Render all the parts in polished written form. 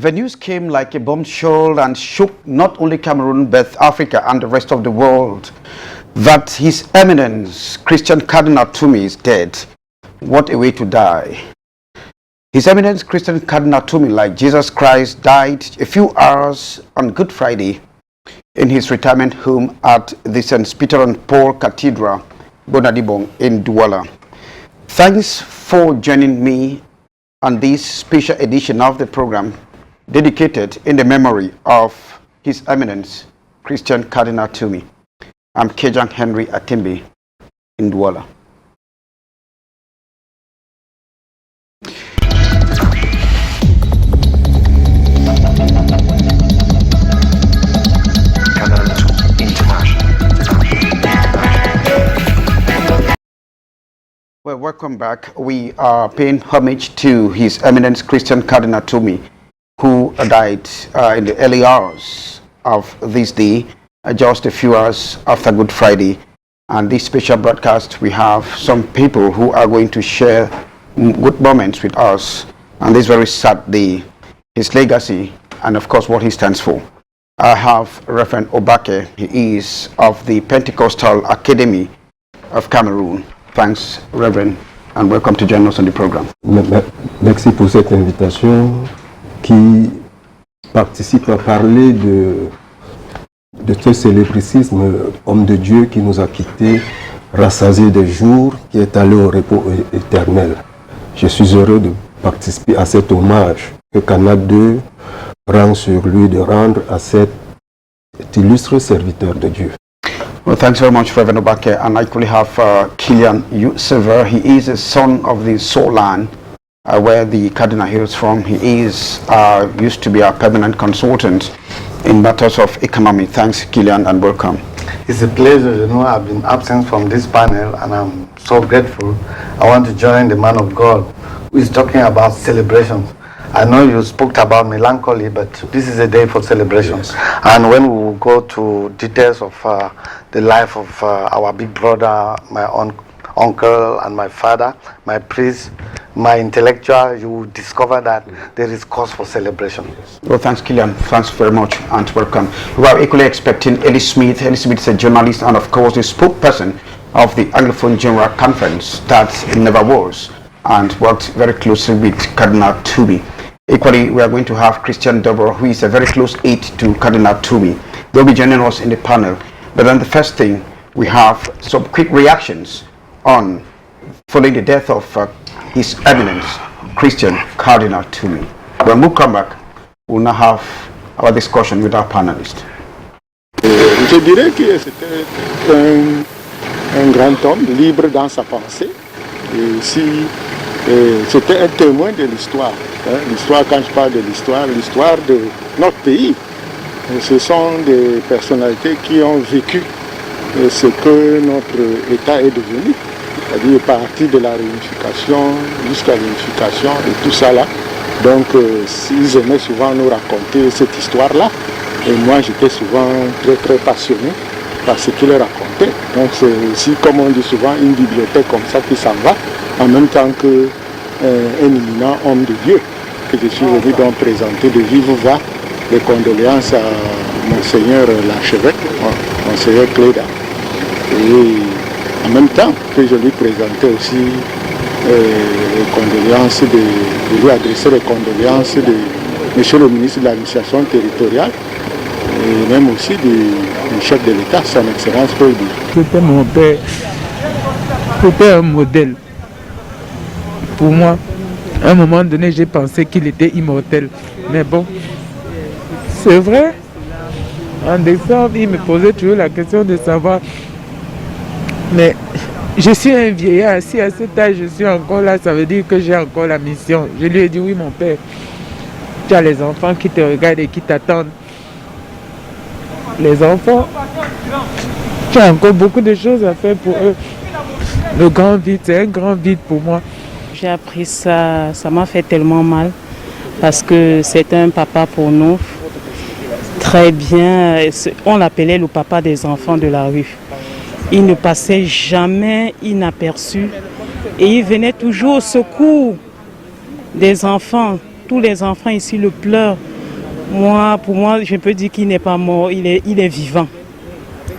The news came like a bombshell and shook not only Cameroon but Africa and the rest of the world that His Eminence Christian Cardinal Tumi is dead. What a way to die. His Eminence Christian Cardinal Tumi, like Jesus Christ, died a few hours on Good Friday in his retirement home at the St. Peter and Paul Cathedral, Bonadibong in Douala. Thanks for joining me on this special edition of the program dedicated in the memory of His Eminence Christian Cardinal Tumi. I'm Kejang Henry Atimbe in Douala. Well, welcome back. We are paying homage to His Eminence Christian Cardinal Tumi, who died in the early hours of this day, just a few hours after Good Friday. And this special broadcast, we have some people who are going to share good moments with us on this very sad day, his legacy, and of course what he stands for. I have Reverend Obake. He is of the Pentecostal Academy of Cameroon. Thanks, Reverend, and welcome to join us on the program. Merci pour cette invitation qui participe à parler de ce célébrissime homme de Dieu qui nous a quittés, rassasié des jours, qui est allé au repos éternel. Je suis heureux de participer à cet hommage que Canal 2 rend sur lui, de rendre à cet illustre serviteur de Dieu. Well, thanks very much, Reverend Obake. And I actually have Kilian Silver. He is a son of the Soul Land, where the Cardinal hails from. He is used to be a permanent consultant in matters of economy. Thanks, Kilian, and welcome. It's a pleasure. You know, I've been absent from this panel, and I'm so grateful. I want to join the man of God who is talking about celebrations. I know you spoke about melancholy, but this is a day for celebrations. Yes. And when we will go to details of the life of our big brother, my uncle and my father, my priest, my intellectual, you will discover that there is cause for celebration. Well, thanks, Kilian. Thanks very much and welcome. We are equally expecting Eddie Smith. Eddie Smith is a journalist and, of course, the spokesperson of the Anglophone General Conference that never was and worked very closely with Cardinal Tumi. Equally, we are going to have Christian Dobro, who is a very close aide to Cardinal Tumi. They'll be joining us in the panel. But then the first thing, we have some quick reactions on following the death of His Eminence Christian Cardinal Tumi. When we come back, we'll now have our discussion with our panelists. Je dirais que c'était un grand homme, libre dans sa pensée. Et si c'était un témoin de l'histoire. L'histoire, quand je parle de l'histoire de notre pays. Ce sont des personnalités qui ont vécu ce que notre État est devenu. C'est-à-dire partir de la réunification jusqu'à l'unification et tout ça là. Donc ils aimaient souvent nous raconter cette histoire-là. Et moi j'étais souvent très très passionné par ce qu'ils racontaient. Donc c'est aussi, comme on dit souvent, une bibliothèque comme ça qui s'en va, en même temps que un éminent homme de Dieu que je suis venu donc présenter de vive voix les condoléances à Monseigneur l'archevêque, Monseigneur Cléda. Et en même temps que je lui présentais aussi les condoléances de lui adresser les condoléances de Monsieur le ministre de l'administration territoriale et même aussi du chef de l'État, son Excellence Paul Biya. C'était mon père, c'était un modèle. Pour moi, à un moment donné, j'ai pensé qu'il était immortel. Mais bon, c'est vrai. En décembre, il me posait toujours la question de savoir. Mais je suis un vieillard. Si à cet âge je suis encore là, ça veut dire que j'ai encore la mission. Je lui ai dit, oui, mon père, tu as les enfants qui te regardent et qui t'attendent. Les enfants, tu as encore beaucoup de choses à faire pour eux. Le grand vide, c'est un grand vide pour moi. J'ai appris ça, ça m'a fait tellement mal parce que c'est un papa pour nous, très bien, on l'appelait le papa des enfants de la rue. Il ne passait jamais inaperçu et il venait toujours au secours des enfants. Tous les enfants ici le pleurent Pour moi, je peux dire qu'il n'est pas mort, il est vivant.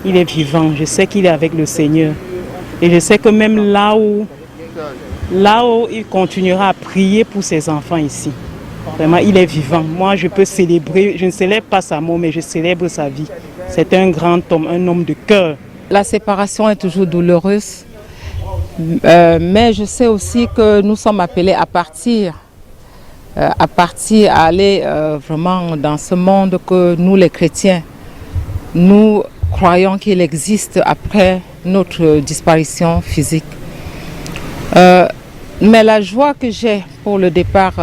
Il est vivant. Je sais qu'il est avec le Seigneur. Et je sais que même là où il continuera à prier pour ses enfants ici. Vraiment, il est vivant. Moi, je peux célébrer, je ne célèbre pas sa mort, mais je célèbre sa vie. C'est un grand homme, un homme de cœur. La séparation est toujours douloureuse, mais je sais aussi que nous sommes appelés à partir, à aller vraiment dans ce monde que nous, les chrétiens, nous croyons qu'il existe après notre disparition physique. Mais la joie que j'ai pour le départ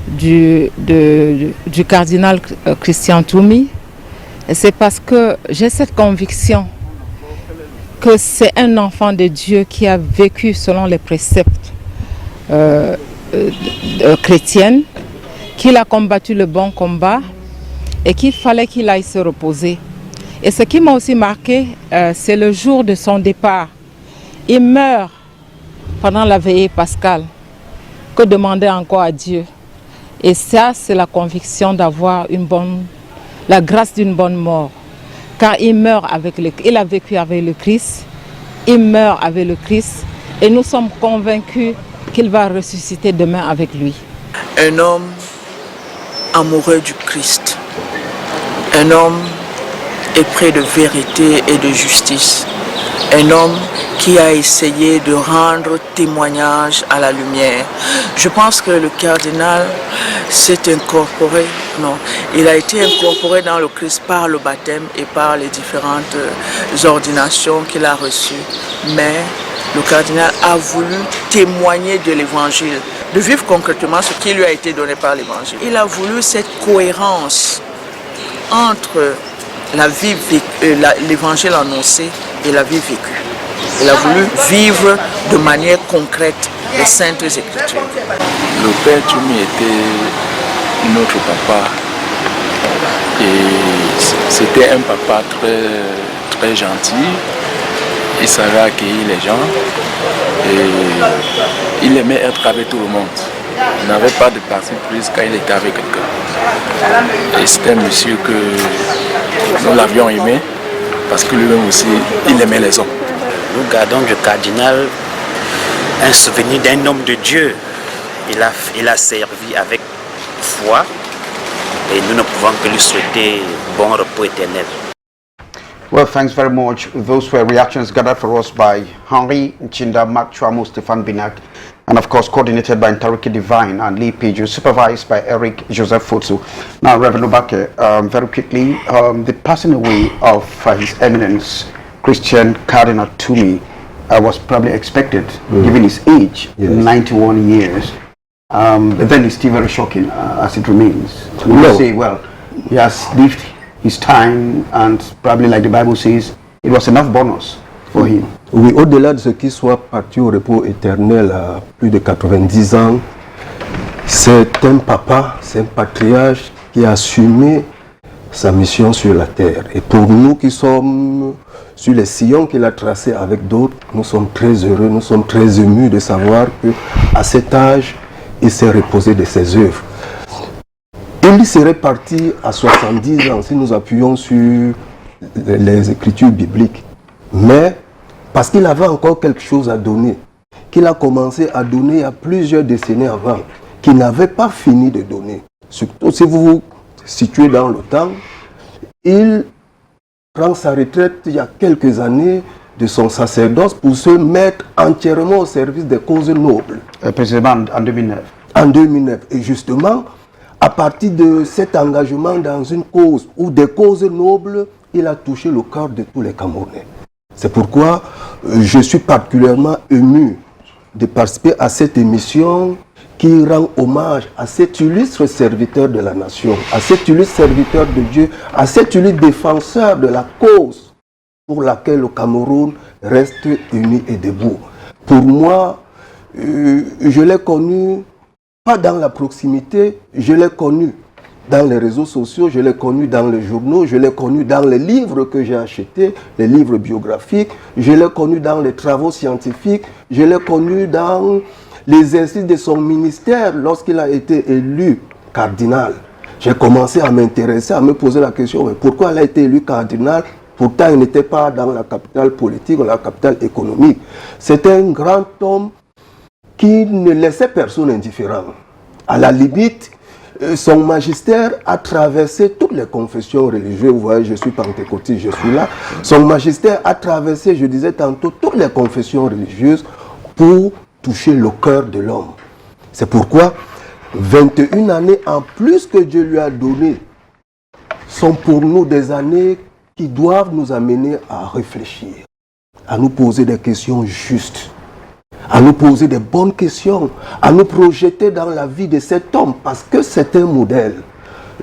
du cardinal Christian Twomey, c'est parce que j'ai cette conviction que c'est un enfant de Dieu qui a vécu selon les préceptes chrétiennes, qu'il a combattu le bon combat et qu'il fallait qu'il aille se reposer. Et ce qui m'a aussi marqué, c'est le jour de son départ. Il meurt pendant la veillée pascale. Que demander encore à Dieu? Et ça, c'est la conviction d'avoir la grâce d'une bonne mort. Car il a vécu avec le Christ, il meurt avec le Christ, et nous sommes convaincus qu'il va ressusciter demain avec lui. Un homme amoureux du Christ, un homme épris de vérité et de justice, un homme qui a essayé de rendre témoignage à la lumière. Je pense que le cardinal s'est incorporé, il a été incorporé dans le Christ par le baptême et par les différentes ordinations qu'il a reçues. Mais le cardinal a voulu témoigner de l'évangile, de vivre concrètement ce qui lui a été donné par l'évangile. Il a voulu cette cohérence entre l'évangile annoncé et la vie vécue. Il a voulu vivre de manière concrète les Saintes Écritures. Le Père Twomey était notre papa et c'était un papa très, très gentil. Il savait accueillir les gens et il aimait être avec tout le monde. Il n'avait pas de parti prise quand il était avec quelqu'un. Et c'était un monsieur que nous l'avions aimé parce que lui-même aussi, il aimait les hommes. Nous gardons du cardinal un souvenir d'un homme de Dieu. Il a servi avec foi et nous ne pouvons que lui souhaiter bon repos éternel. Well, thanks very much. Those were reactions gathered for us by Henry Nchinda, Mark Chwamo, Stefan Binak, and of course coordinated by Ntariki Divine and Lee Piju, supervised by Eric Joseph Futsu. Now, Reverend Obake, very quickly, the passing away of His Eminence, Christian Cardinal Twomey, was probably expected, given his age, 91 years. But then it's still very shocking as it remains. We say, well, he has lived his time and probably, like the Bible says, it was enough bonus for him. Oui, au-delà de ce qu'il soit parti au repos éternel à plus de 90 ans, c'est un papa, c'est un patriarche qui a assumé sa mission sur la terre. Et pour nous qui sommes sur les sillons qu'il a tracés avec d'autres, nous sommes très heureux, nous sommes très émus de savoir qu'à cet âge, il s'est reposé de ses œuvres. Il serait parti à 70 ans si nous appuyons sur les écritures bibliques. Mais parce qu'il avait encore quelque chose à donner, qu'il a commencé à donner il y a plusieurs décennies avant, qu'il n'avait pas fini de donner. Surtout si vous vous situez dans le temps, il prend sa retraite il y a quelques années de son sacerdoce pour se mettre entièrement au service des causes nobles. Précisément en 2009. En 2009. Et justement, à partir de cet engagement dans une cause ou des causes nobles, il a touché le cœur de tous les Camerounais. C'est pourquoi je suis particulièrement ému de participer à cette émission qui rend hommage à cet illustre serviteur de la nation, à cet illustre serviteur de Dieu, à cet illustre défenseur de la cause pour laquelle le Cameroun reste uni et debout. Pour moi, je l'ai connu pas dans la proximité, je l'ai connu dans les réseaux sociaux, je l'ai connu dans les journaux, je l'ai connu dans les livres que j'ai achetés, les livres biographiques, je l'ai connu dans les travaux scientifiques, je l'ai connu dans l'exercice de son ministère lorsqu'il a été élu cardinal. j'ai commencé à m'intéresser, à me poser la question, mais pourquoi il a été élu cardinal? Pourtant, il n'était pas dans la capitale politique ou la capitale économique. C'était un grand homme qui ne laissait personne indifférent. À la limite, son magistère a traversé toutes les confessions religieuses. Vous voyez, je suis pentecôtiste, je suis là. Son magistère a traversé, je disais tantôt, toutes les confessions religieuses pour toucher le cœur de l'homme. C'est pourquoi 21 années en plus que Dieu lui a donné sont pour nous des années qui doivent nous amener à réfléchir, à nous poser des questions justes, à nous poser des bonnes questions, à nous projeter dans la vie de cet homme, parce que c'est un modèle.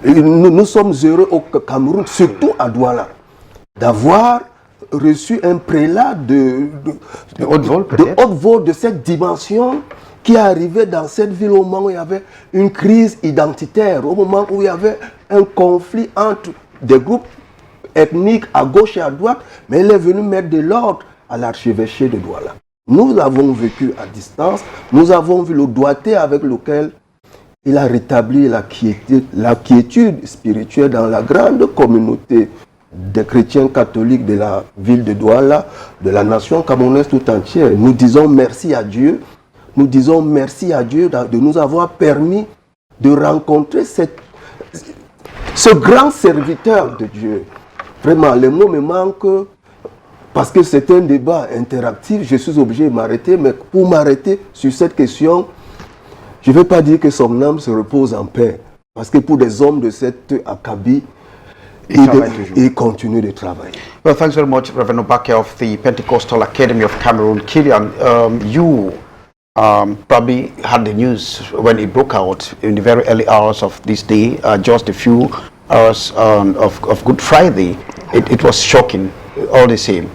Nous sommes heureux au Cameroun, surtout à Douala, d'avoir reçu un prélat de haute vol de cette dimension qui est arrivé dans cette ville au moment où il y avait une crise identitaire, au moment où il y avait un conflit entre des groupes ethniques à gauche et à droite, mais il est venu mettre de l'ordre à l'archevêché de Douala. Nous l'avons vécu à distance, nous avons vu le doigté avec lequel il a rétabli la quiétude spirituelle dans la grande communauté des chrétiens catholiques de la ville de Douala, de la nation camerounaise tout entière. Nous disons merci à Dieu. Nous disons merci à Dieu de nous avoir permis de rencontrer ce grand serviteur de Dieu. Vraiment, les mots me manquent parce que c'est un débat interactif. Je suis obligé de m'arrêter, mais pour m'arrêter sur cette question, je ne vais pas dire que son âme se repose en paix. Parce que pour des hommes de cette acabit, il continue de travailler. Well, thanks very much, Reverend Obake of the Pentecostal Academy of Cameroon. Kilian, you probably had the news when it broke out in the very early hours of this day, just a few hours of Good Friday. It was shocking, all the same.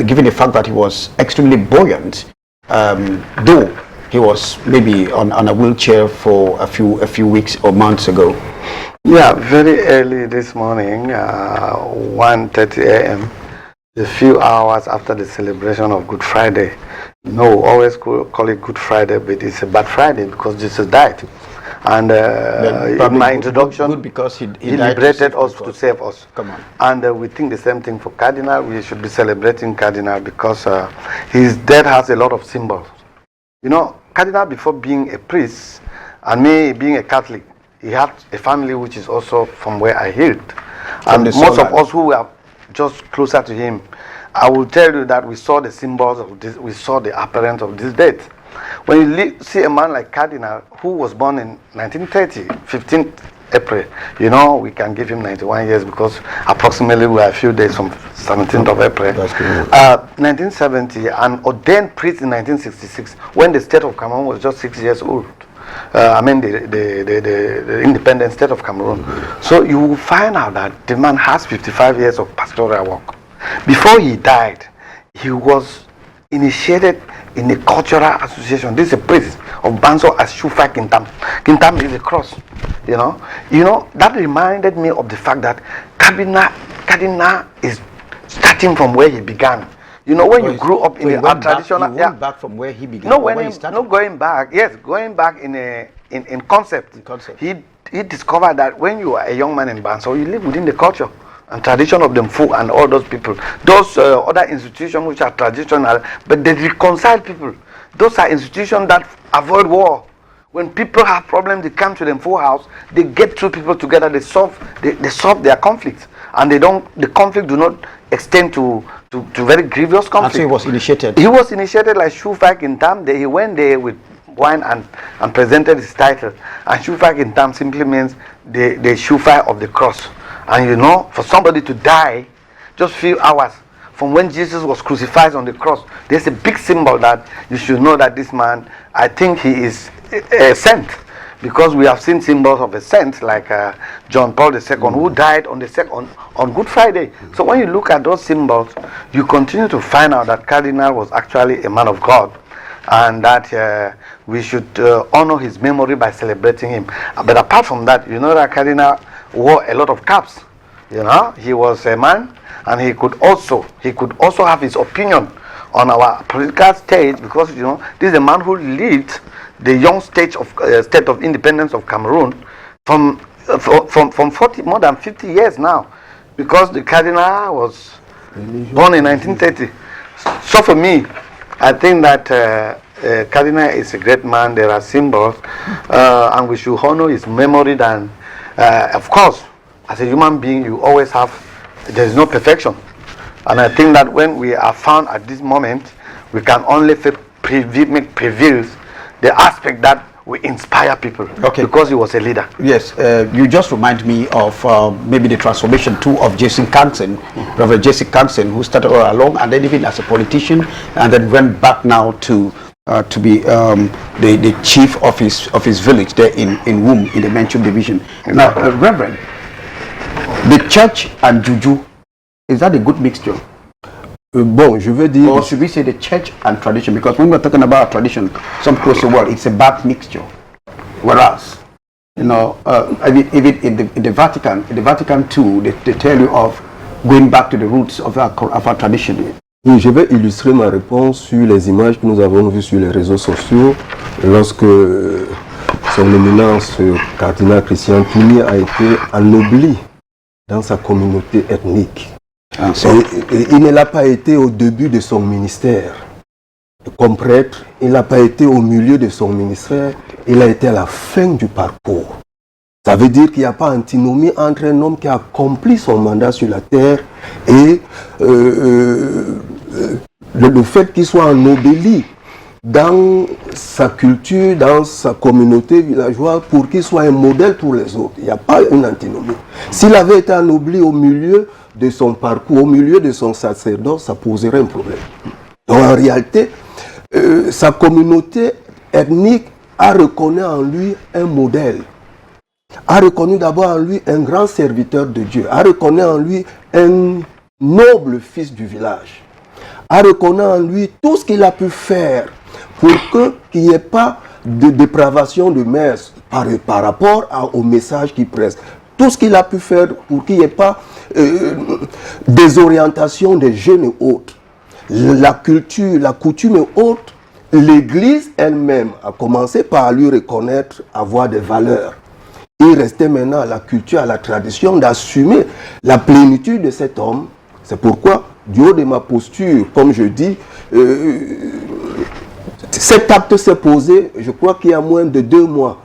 Given the fact that he was extremely buoyant, though he was maybe on a wheelchair for a few weeks or months ago. Yeah, very early this morning, 1:30 a.m., a few hours after the celebration of Good Friday. No, always call it Good Friday, but it's a bad Friday because Jesus died. And in my introduction, good because he liberated us to save us. Come on. And we think the same thing for Cardinal. We should be celebrating Cardinal because his death has a lot of symbols. You know, Cardinal, before being a priest and me being a Catholic, he had a family which is also from where I hailed. And most of us who were just closer to him, I will tell you that we saw the symbols of this, we saw the appearance of this death. When you see a man like Cardinal, who was born in 1930, 15th April, you know, we can give him 91 years because approximately we are a few days from 17th of April. 1970, and ordained priest in 1966, when the state of Cameroon was just 6 years old. I mean the independent state of Cameroon. So you will find out that the man has 55 years of pastoral work. Before he died, he was initiated in a cultural association. This is a priest of Banso Ashufa Kintam. Kintam is a cross. You know that reminded me of the fact that Cardinal is starting from where he began. You know, when you grew up in a traditional, he went back from where he began. No, not going back. Yes, going back in concept. He discovered that when you are a young man in Banso, you live within the culture and tradition of the Mfu and all those people. Those other institutions which are traditional, but they reconcile people. Those are institutions that avoid war. When people have problems, they come to the Mfu house. They get two people together. They solve their conflicts, and the conflict do not extend to very grievous conflict. And so he was initiated. He was initiated like Shufak in Tam. He went there with wine and presented his title. And Shufak in Tam simply means the Shufak of the cross. And you know, for somebody to die just few hours from when Jesus was crucified on the cross, there's a big symbol that you should know that this man, I think he is a saint, because we have seen symbols of a saint like John Paul II, who died on Good Friday. So when you look at those symbols, you continue to find out that Cardinal was actually a man of God, and that we should honor his memory by celebrating him. But apart from that, you know that Cardinal wore a lot of caps. You know, he was a man, and he could also have his opinion on our political stage, because you know this is a man who lived the young state of independence of Cameroon from from 40, more than 50 years now, because the cardinal was born in 1930. So for me, I think that Cardinal is a great man. There are symbols, and we should honor his memory. And of course, as a human being, you always have, there is no perfection. And I think that when we are found at this moment, we can only make prevail the aspect that we inspire people, because he was a leader. Yes, you just remind me of maybe the transformation too of Jesse Kansen, Reverend Jesse Kansen, who started all along and then even as a politician, and then went back now to be the chief of his village there in Wum in the Menchum division. Now, Reverend, the church and juju, is that a good mixture? Bon, je veux dire... Or should we say the church and tradition? Because when we're talking about tradition, some people say, well, it's a bad mixture. Whereas, you know, even in the Vatican too, they tell you of going back to the roots of our tradition. Oui, je vais illustrer ma réponse sur les images que nous avons vues sur les réseaux sociaux lorsque son éminence cardinal Christian Toumi a été anobli dans sa communauté ethnique. Et il ne l'a pas été au début de son ministère. Comme prêtre, il n'a pas été au milieu de son ministère, il a été à la fin du parcours. Ça veut dire qu'il n'y a pas antinomie entre un homme qui a accompli son mandat sur la terre et le fait qu'il soit ennobli dans sa culture, dans sa communauté villageoise, pour qu'il soit un modèle pour les autres. Il n'y a pas une antinomie. S'il avait été ennobli au milieu de son parcours, au milieu de son sacerdoce, ça poserait un problème. Donc en réalité, sa communauté ethnique a reconnu en lui un modèle, a reconnu d'abord en lui un grand serviteur de Dieu, a reconnu en lui un noble fils du village, a reconnu en lui tout ce qu'il a pu faire pour qu'il n'y ait pas de dépravation de mœurs par rapport au message qu'il presse. Tout ce qu'il a pu faire pour qu'il n'y ait pas désorientation des jeunes et autres. La culture, la coutume et autres, l'Église elle-même a commencé par lui reconnaître avoir des valeurs. Il restait maintenant à la culture, à la tradition d'assumer la plénitude de cet homme. C'est pourquoi, du haut de ma posture, comme je dis, cet acte s'est posé, je crois qu'il y a moins de 2 mois.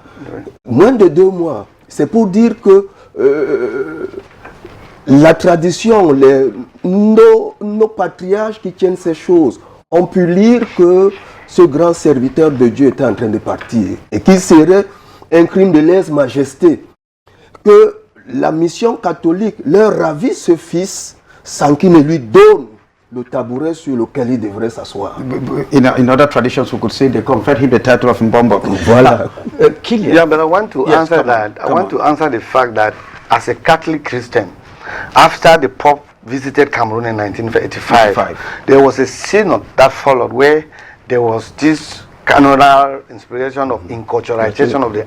Moins de 2 mois. C'est pour dire que la tradition, nos patriarches qui tiennent ces choses ont pu lire que ce grand serviteur de Dieu était en train de partir et qu'il serait un crime de lèse-majesté que la mission catholique leur ravisse ce fils sans qu'il ne lui donne le tabouret sur lequel il devrait s'asseoir. In other traditions, we could say they conferred him the title of Mbombo. Voilà. Yeah, but I want to answer that. I want to answer the fact that as a Catholic Christian, after the Pope visited Cameroon in 1985, there was a synod that followed where there was this canonical inspiration of enculturation of the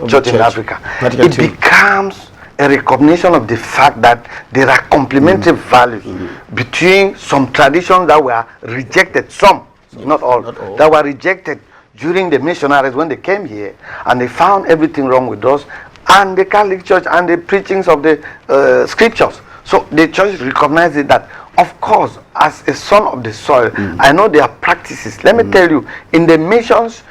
church in Africa. It becomes a recognition of the fact that there are complementary values between some traditions that were rejected, some, not all, that were rejected during the missionaries when they came here, and they found everything wrong with us, and the Catholic Church and the preachings of the scriptures. So the church recognizes that, of course, as a son of the soil, I know there are practices. Let me tell you, in the missions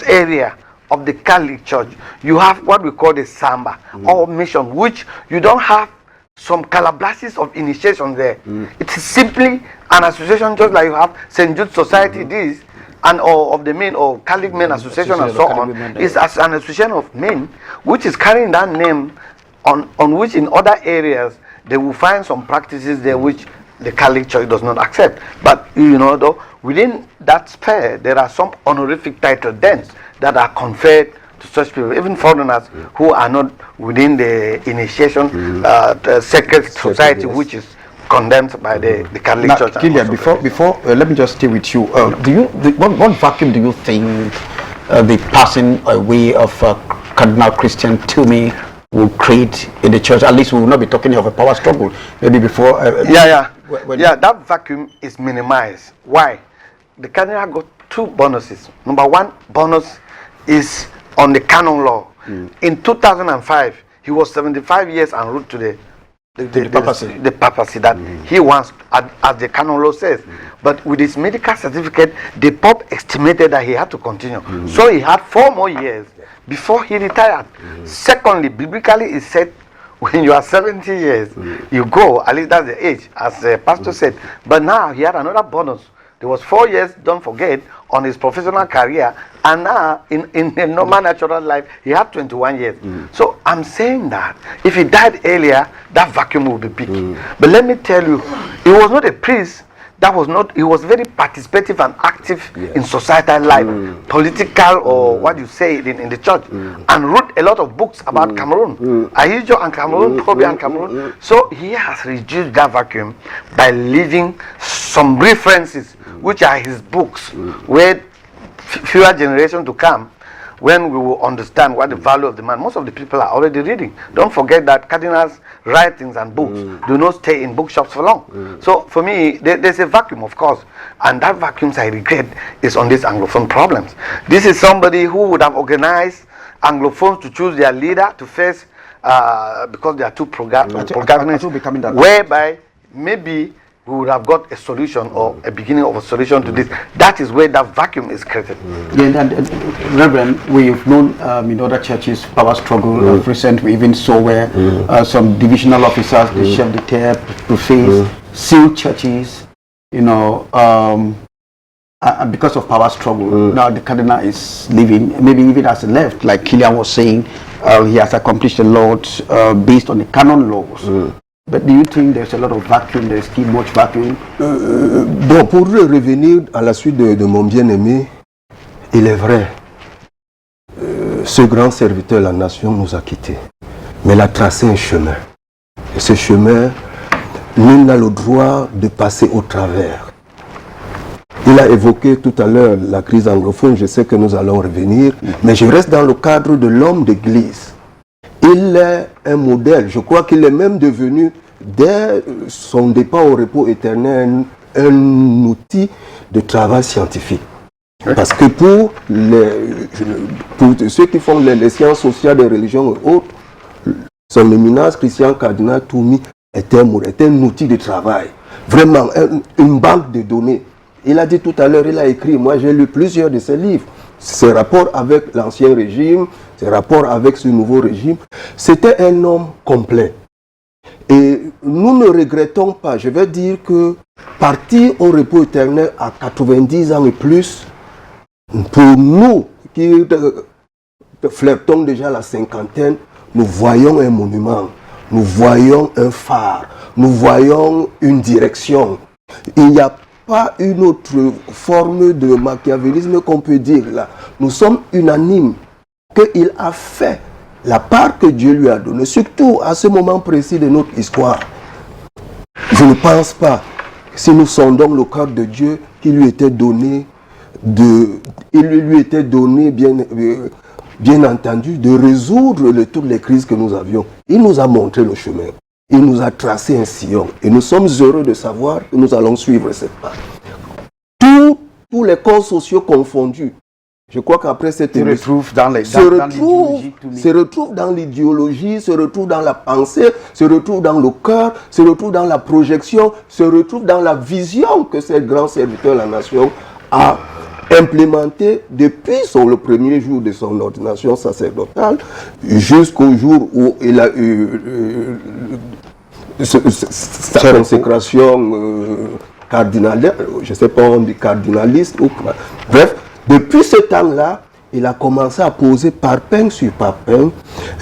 area of the Catholic Church, you have what we call the Samba or mission, which you don't have some calabashes of initiation there. It is simply an association, just like you have St. Jude Society, this, and of the men or Catholic Men Association and so on. It's as an association of men which is carrying that name on which in other areas they will find some practices there which the Catholic Church does not accept. But you know, though, within that sphere there are some honorific titles then that are conferred to such people, even foreigners who are not within the initiation sacred society, which is condemned by the Catholic now, Church. Kilian, before let me just stay with you. What vacuum do you think the passing away of Cardinal Christian Toumi will create in the church? At least we will not be talking of a power struggle. Maybe before. That vacuum is minimized. Why? The cardinal got 2 bonuses. Number 1 bonus is on the canon law. In 2005, he was 75 years en route to the papacy. The papacy that he wants, as the canon law says. But with his medical certificate, the Pope estimated that he had to continue. So he had 4 more years before he retired. Secondly, biblically it said, when you are 70 years, you go, at least that's the age, as the pastor said. But now he had another bonus. There was 4 years, don't forget, on his professional career, and now in a normal natural life, he had 21 years. So I'm saying that if he died earlier, that vacuum would be big. But let me tell you, he was not a priest. He was very participative and active in societal life, political or what you say in the church, and wrote a lot of books about Cameroon, Ahidjo and Cameroon, Kobe and Cameroon. So he has reduced that vacuum by leaving some references, which are his books, where fewer generations to come, when we will understand what the value of the man. Most of the people are already reading. Don't forget that cardinals' writings and books do not stay in bookshops for long. So for me, there's a vacuum, of course, and that vacuum, I regret, is on these Anglophone problems. This is somebody who would have organized Anglophones to choose their leader to face, because they are too protagonist, whereby maybe we would have got a solution or a beginning of a solution to this. That is where that vacuum is created. Yeah, and Reverend, we've known in other churches power struggle of recent. We even saw where some divisional officers, the chef de terre, prefects, sealed churches, because of power struggle. Now the cardinal is leaving, maybe even has left, like Killian was saying. He has accomplished a lot based on the canon laws. But do you think there's a lot of vacuum, there's still much vacuum? Bon, pour revenir à la suite de mon bien-aimé, il est vrai, ce grand serviteur de la nation nous a quittés. Mais il a tracé un chemin. Et ce chemin, nul n'a le droit de passer au travers. Il a évoqué tout à l'heure la crise anglophone, je sais que nous allons revenir, mais je reste dans le cadre de l'homme d'église. Il est un modèle. Je crois qu'il est même devenu, dès son départ au repos éternel, un outil de travail scientifique. Parce que pour ceux qui font les sciences sociales des religions et autres, son éminence Christian Cardinal Toumi était un outil de travail. Vraiment, une banque de données. Il a dit tout à l'heure, il a écrit, moi j'ai lu plusieurs de ses livres. Ses rapports avec l'ancien régime, ses rapports avec ce nouveau régime, c'était un homme complet. Et nous ne regrettons pas, je vais dire que partir au repos éternel à 90 ans et plus, pour nous qui flirtons déjà la cinquantaine, nous voyons un monument, nous voyons un phare, nous voyons une direction. Il n'y a pas une autre forme de machiavélisme qu'on peut dire là. Nous sommes unanimes qu'il a fait la part que Dieu lui a donnée, surtout à ce moment précis de notre histoire. Je ne pense pas, si nous sondons le cœur de Dieu, qu'il lui était donné bien entendu, de résoudre toutes les crises que nous avions. Il nous a montré le chemin. Il nous a tracé un sillon. Et nous sommes heureux de savoir que nous allons suivre cette part. Tous les corps sociaux confondus, je crois qu'après cette émission, se retrouvent dans l'idéologie, se retrouvent dans la pensée, se retrouvent dans le cœur, se retrouvent dans la projection, se retrouvent dans la vision que ce grand serviteur de la nation a implémenté depuis le premier jour de son ordination sacerdotale jusqu'au jour où il a eu sa consécration cardinale, je ne sais pas, on dit cardinaliste ou quoi. Bref, depuis ce temps-là, il a commencé à poser parpaing sur parpaing,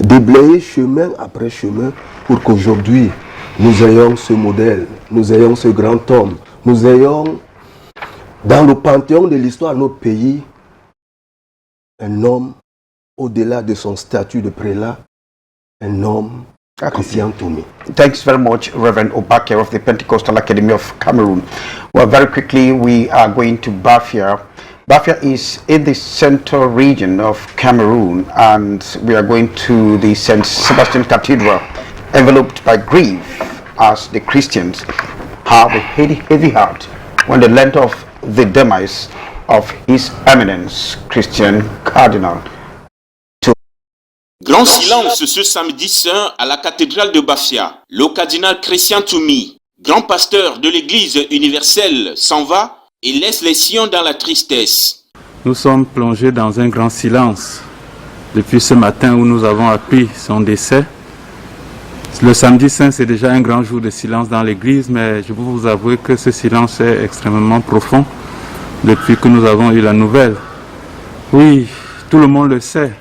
déblayer chemin après chemin pour qu'aujourd'hui nous ayons ce modèle, nous ayons ce grand homme, nous ayons dans le panthéon de l'histoire de notre pays, un homme, au-delà de son statut de prélat, un homme, Christian Toumi. Thanks very much, Reverend Obake of the Pentecostal Academy of Cameroon. Well, very quickly, we are going to Bafia. Bafia is in the central region of Cameroon, and we are going to the St. Sebastian Cathedral, enveloped by grief, as the Christians have a heavy heart when they learned of the demise of His Eminence Christian Cardinal. grand silence ce samedi saint à la cathédrale de Bafia. Le cardinal Christian Toumi, grand pasteur de l'Église universelle, s'en va et laisse les siens dans la tristesse. Nous sommes plongés dans un grand silence depuis ce matin où nous avons appris son décès. Le samedi saint, c'est déjà un grand jour de silence dans l'église, mais je peux vous avouer que ce silence est extrêmement profond depuis que nous avons eu la nouvelle. Oui, tout le monde le sait,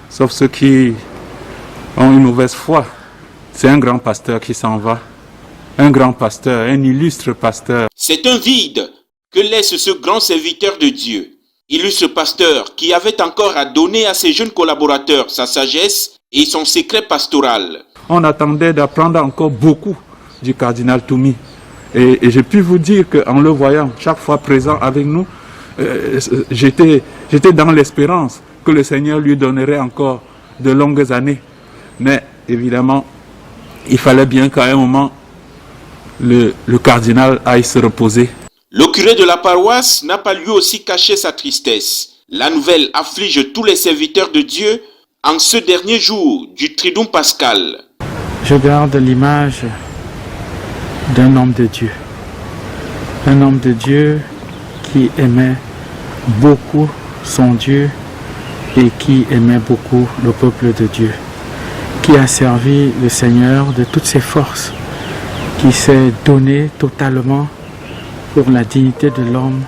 sauf ceux qui ont une mauvaise foi. C'est un grand pasteur qui s'en va. Un grand pasteur, un illustre pasteur. C'est un vide que laisse ce grand serviteur de Dieu. Illustre pasteur qui avait encore à donner à ses jeunes collaborateurs sa sagesse et son secret pastoral. On attendait d'apprendre encore beaucoup du cardinal Toumi. Et j'ai pu vous dire qu'en le voyant chaque fois présent avec nous, j'étais dans l'espérance que le Seigneur lui donnerait encore de longues années. Mais évidemment, il fallait bien qu'à un moment, le cardinal aille se reposer. Le curé de la paroisse n'a pas lui aussi caché sa tristesse. La nouvelle afflige tous les serviteurs de Dieu en ce dernier jour du Triduum pascal. Je garde l'image d'un homme de Dieu. Un homme de Dieu qui aimait beaucoup son Dieu et qui aimait beaucoup le peuple de Dieu. Qui a servi le Seigneur de toutes ses forces. Qui s'est donné totalement pour la dignité de l'homme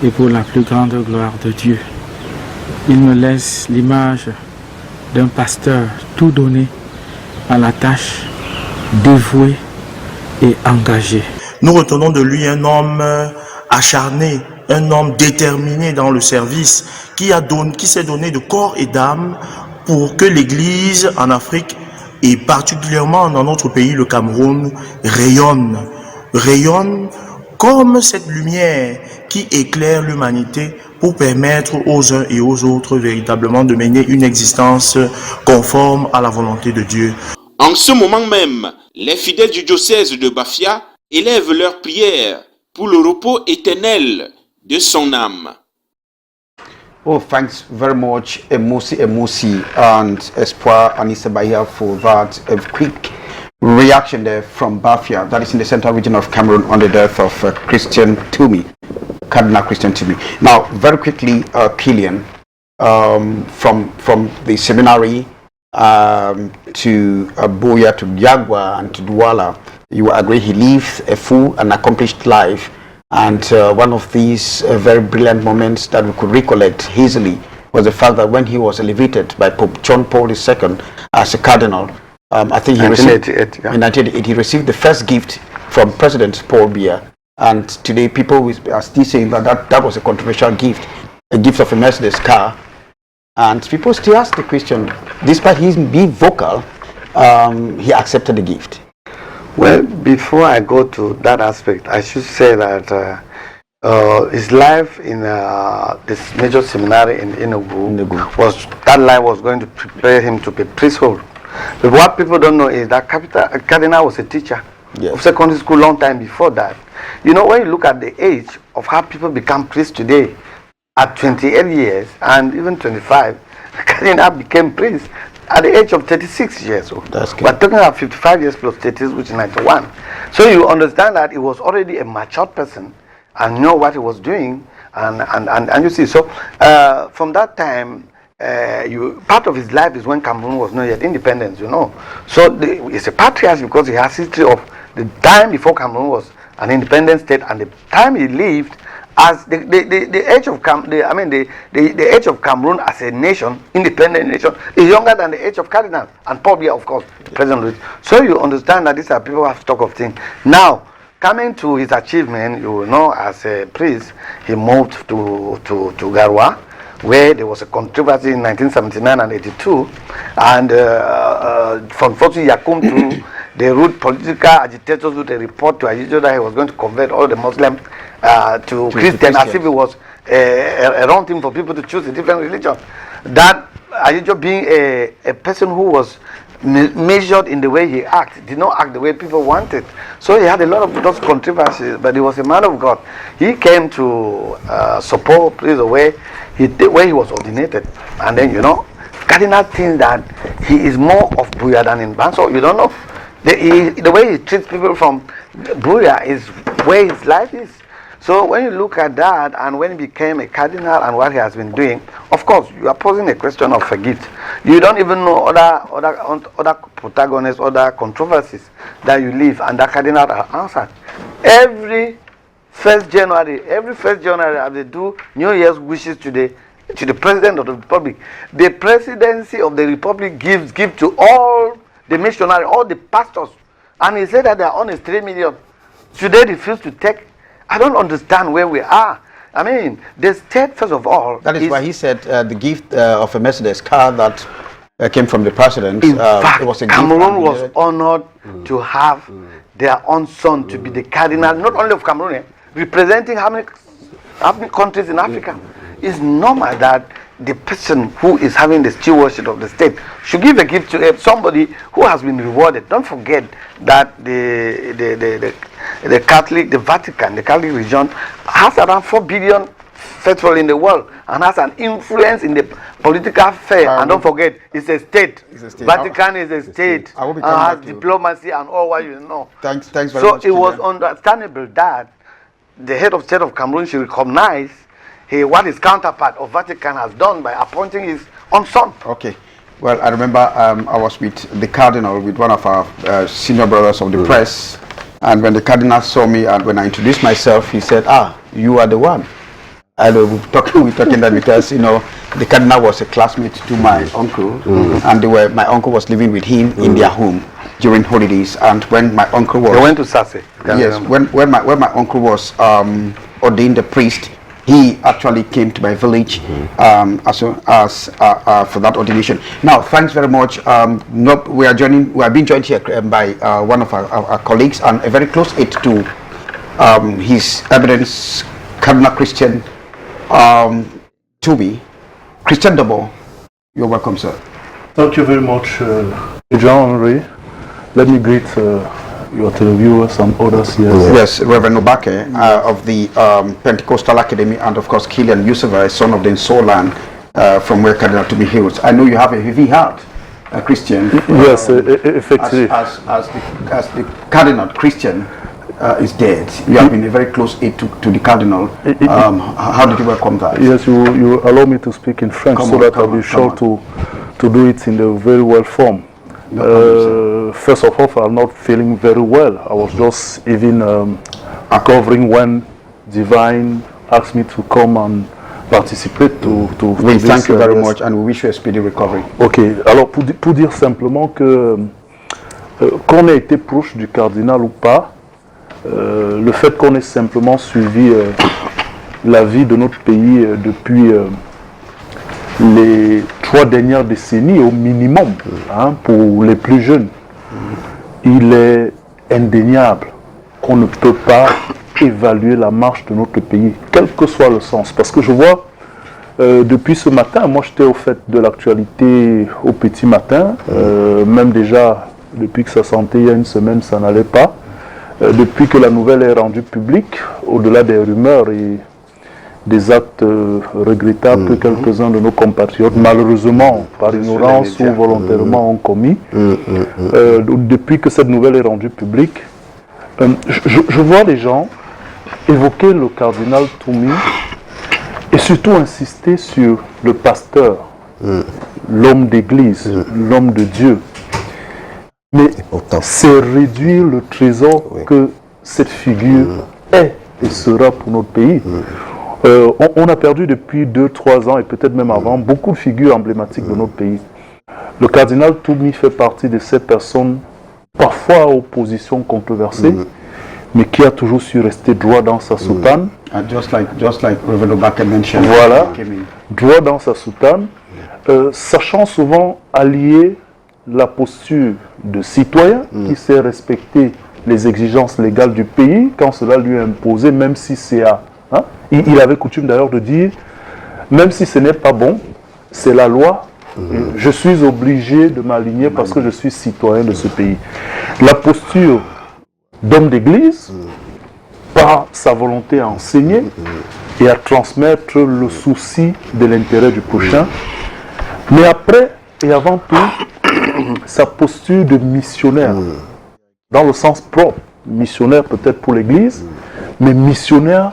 et pour la plus grande gloire de Dieu. Il me laisse l'image d'un pasteur tout donné à la tâche, dévoué et engagé. Nous retenons de lui un homme acharné, un homme déterminé dans le service, qui s'est donné de corps et d'âme pour que l'Église en Afrique et particulièrement dans notre pays, le Cameroun, rayonne comme cette lumière qui éclaire l'humanité pour permettre aux uns et aux autres véritablement de mener une existence conforme à la volonté de Dieu. En ce moment même, les fidèles du diocèse de Bafia élèvent leurs prières pour le repos éternel de son âme. Oh, thanks very much, Emusi and Espoir Anissa Bahia for that quick reaction there from Bafia, that is in the central region of Cameroon, on the death of Christian Toumi, Cardinal Christian Toumi. Now, very quickly, Killian, from the seminary to Buea, to Yagwa, and to Douala, you agree he lived a full and accomplished life. And one of these very brilliant moments that we could recollect easily was the fact that when he was elevated by Pope John Paul II as a cardinal, I think he received, in 1988, he received the first gift from President Paul Biya. And today people are still saying that was a controversial gift, a gift of a Mercedes car. And people still ask the question, despite him being vocal, he accepted the gift. Well, before I go to that aspect, I should say that his life in this major seminary in Enugu was going to prepare him to be priesthood. But what people don't know is that Cardinal was a teacher of secondary school long time before that. You know, when you look at the age of how people become priests today, at 28 years and even 25, Cardinal became priest at the age of 36 years old. We're talking about 55 years plus 30, which is 91. So you understand that he was already a matured person and know what he was doing, and you see. So from that time, part of his life is when Cameroon was not yet independent, you know. So it's a patriarch because he has history of the time before Cameroon was an independent state and the time he lived as the age of the age of Cameroon as a nation, independent nation, is younger than the age of Cardinal and Paul Biya, of course, President. So you understand that these are people who have stock of things. Now, coming to his achievement, you know, as a priest, he moved to Garoua, where there was a controversy in 1979 and 82, and from Fosu Yakum to the root political agitators with a report to Ayijo that he was going to convert all the Muslims to Christian, as if it was a wrong thing for people to choose a different religion. That Ayijo, being a person who was measured in the way he acted, did not act the way people wanted. So he had a lot of those controversies, but he was a man of God. He came to support the way he was ordinated, and then, you know, Cardinal thinks that he is more of Buya than in Banso. You don't know. The way he treats people from Buya is where his life is. So when you look at that and when he became a cardinal and what he has been doing, of course, you are posing a question of a gift. You don't even know other protagonists, other controversies that you leave, and the cardinal are answered. Every 1st January, as they do New Year's wishes to the President of the Republic, the presidency of the Republic gives to all the missionaries, all the pastors, and he said that they are on 3 million. Should they refuse to take? I don't understand where we are. I mean, the state, first of all... That is why he said the gift of a Mercedes car that came from the president. In fact, it was a Cameroon was honored to have their own son to be the cardinal, not only of Cameroon, representing how many countries in Africa. It's normal that the person who is having the stewardship of the state should give a gift to somebody who has been rewarded. Don't forget that the Catholic, the Vatican, the Catholic region has around 4 billion faithful in the world and has an influence in the political affair. And don't forget, it's a state. Vatican is a state. Has diplomacy and all what you know. Thanks very much. So it was understandable that the head of state of Cameroon should recognize what his counterpart of Vatican has done by appointing his own son. Okay. Well, I remember I was with the cardinal, with one of our senior brothers of the press, and when the cardinal saw me and when I introduced myself, he said, you are the one. And we're talking that because, the cardinal was a classmate to my uncle, and my uncle was living with him in their home during holidays. And when my uncle was... They went to Sase. Yes, when my uncle was ordained a priest, he actually came to my village for that ordination. Now, thanks very much. We are being joined here by one of our colleagues and a very close aide to His Eminence Cardinal Christian Tumi. Christian Dabo, you're welcome, sir. Thank you very much, Jean-Henri. Let me greet your televiewers and others here. Yes, Reverend Obake of the Pentecostal Academy, and of course Kilian Yusufa, son of the Nsolan, from where Cardinal Tumi hails. I know you have a heavy heart, Christian. Yes, effectively. As the Cardinal Christian is dead, you have been a very close aide to the Cardinal. How did you welcome that? Yes, you allow me to speak in French I'll be sure to do it in the very well form. First of all, I'm not feeling very well. I was just even recovering when Divine asked me to come and participate to We thank you very much and we wish you a speedy recovery. Ok, alors pour dire simplement que qu'on ait été proche du cardinal ou pas, le fait qu'on ait simplement suivi la vie de notre pays depuis les 3 dernières décennies au minimum, pour les plus jeunes, il est indéniable qu'on ne peut pas évaluer la marche de notre pays, quel que soit le sens. Parce que je vois, depuis ce matin, moi j'étais au fait de l'actualité au petit matin, même déjà depuis que ça sentait il y a une semaine, ça n'allait pas. Depuis que la nouvelle est rendue publique, au-delà des rumeurs et des actes regrettables que quelques-uns de nos compatriotes, malheureusement, par ignorance ou volontairement, ont commis. Depuis que cette nouvelle est rendue publique, je vois les gens évoquer le cardinal Tumi et surtout insister sur le pasteur, l'homme d'église, l'homme de Dieu. Mais c'est réduire le trésor que cette figure est et sera pour notre pays. On a perdu depuis 2-3 ans et peut-être même avant beaucoup de figures emblématiques de notre pays. Le cardinal Tumi fait partie de ces personnes parfois aux positions controversées, mais qui a toujours su rester droit dans sa soutane. Just like Reverend Obake mentioned. Voilà, droit dans sa soutane, sachant souvent allier la posture de citoyen qui sait respecter les exigences légales du pays quand cela lui est imposé, même si c'est à... Il avait coutume d'ailleurs de dire, même si ce n'est pas bon, c'est la loi, je suis obligé de m'aligner parce que je suis citoyen de ce pays. La posture d'homme d'église, par sa volonté à enseigner et à transmettre le souci de l'intérêt du prochain, mais après, et avant tout sa posture de missionnaire, dans le sens propre, missionnaire peut-être pour l'Église, mais missionnaire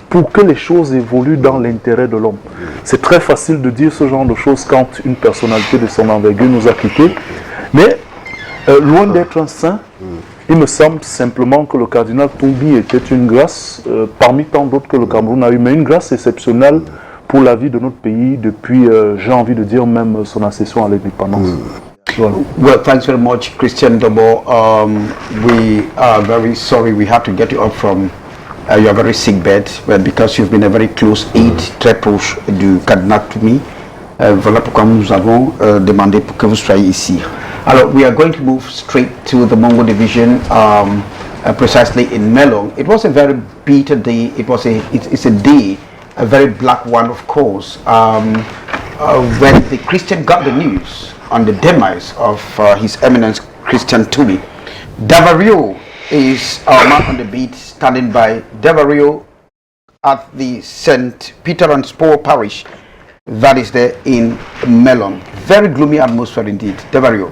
pour que les choses évoluent dans l'intérêt de l'homme. C'est très facile de dire ce genre de choses quand une personnalité de son envergure nous a quittés, mais loin d'être un saint, il me semble simplement que le cardinal Toumbi était une grâce, parmi tant d'autres que le Cameroun a eu, mais une grâce exceptionnelle pour la vie de notre pays depuis, j'ai envie de dire, même son accession à l'indépendance. Voilà. Well, thanks very much, Christian Dobo. We are very sorry we had to get you up from your very sick bed, because you've been a very close aide, très proche du cardinal Toumi. Voilà pourquoi nous avons demandé pour que vous soyez ici. Alors, we are going to move straight to the Mongo division, precisely in Melong. It was a very bitter day. It's a day, a very black one, of course, when the Christian got the news on the demise of His Eminence Christian Toumi. Davario is our man on the beat, standing by. Davario at the St. Peter and Paul Parish, that is there in Melong. Very gloomy atmosphere indeed. Davario.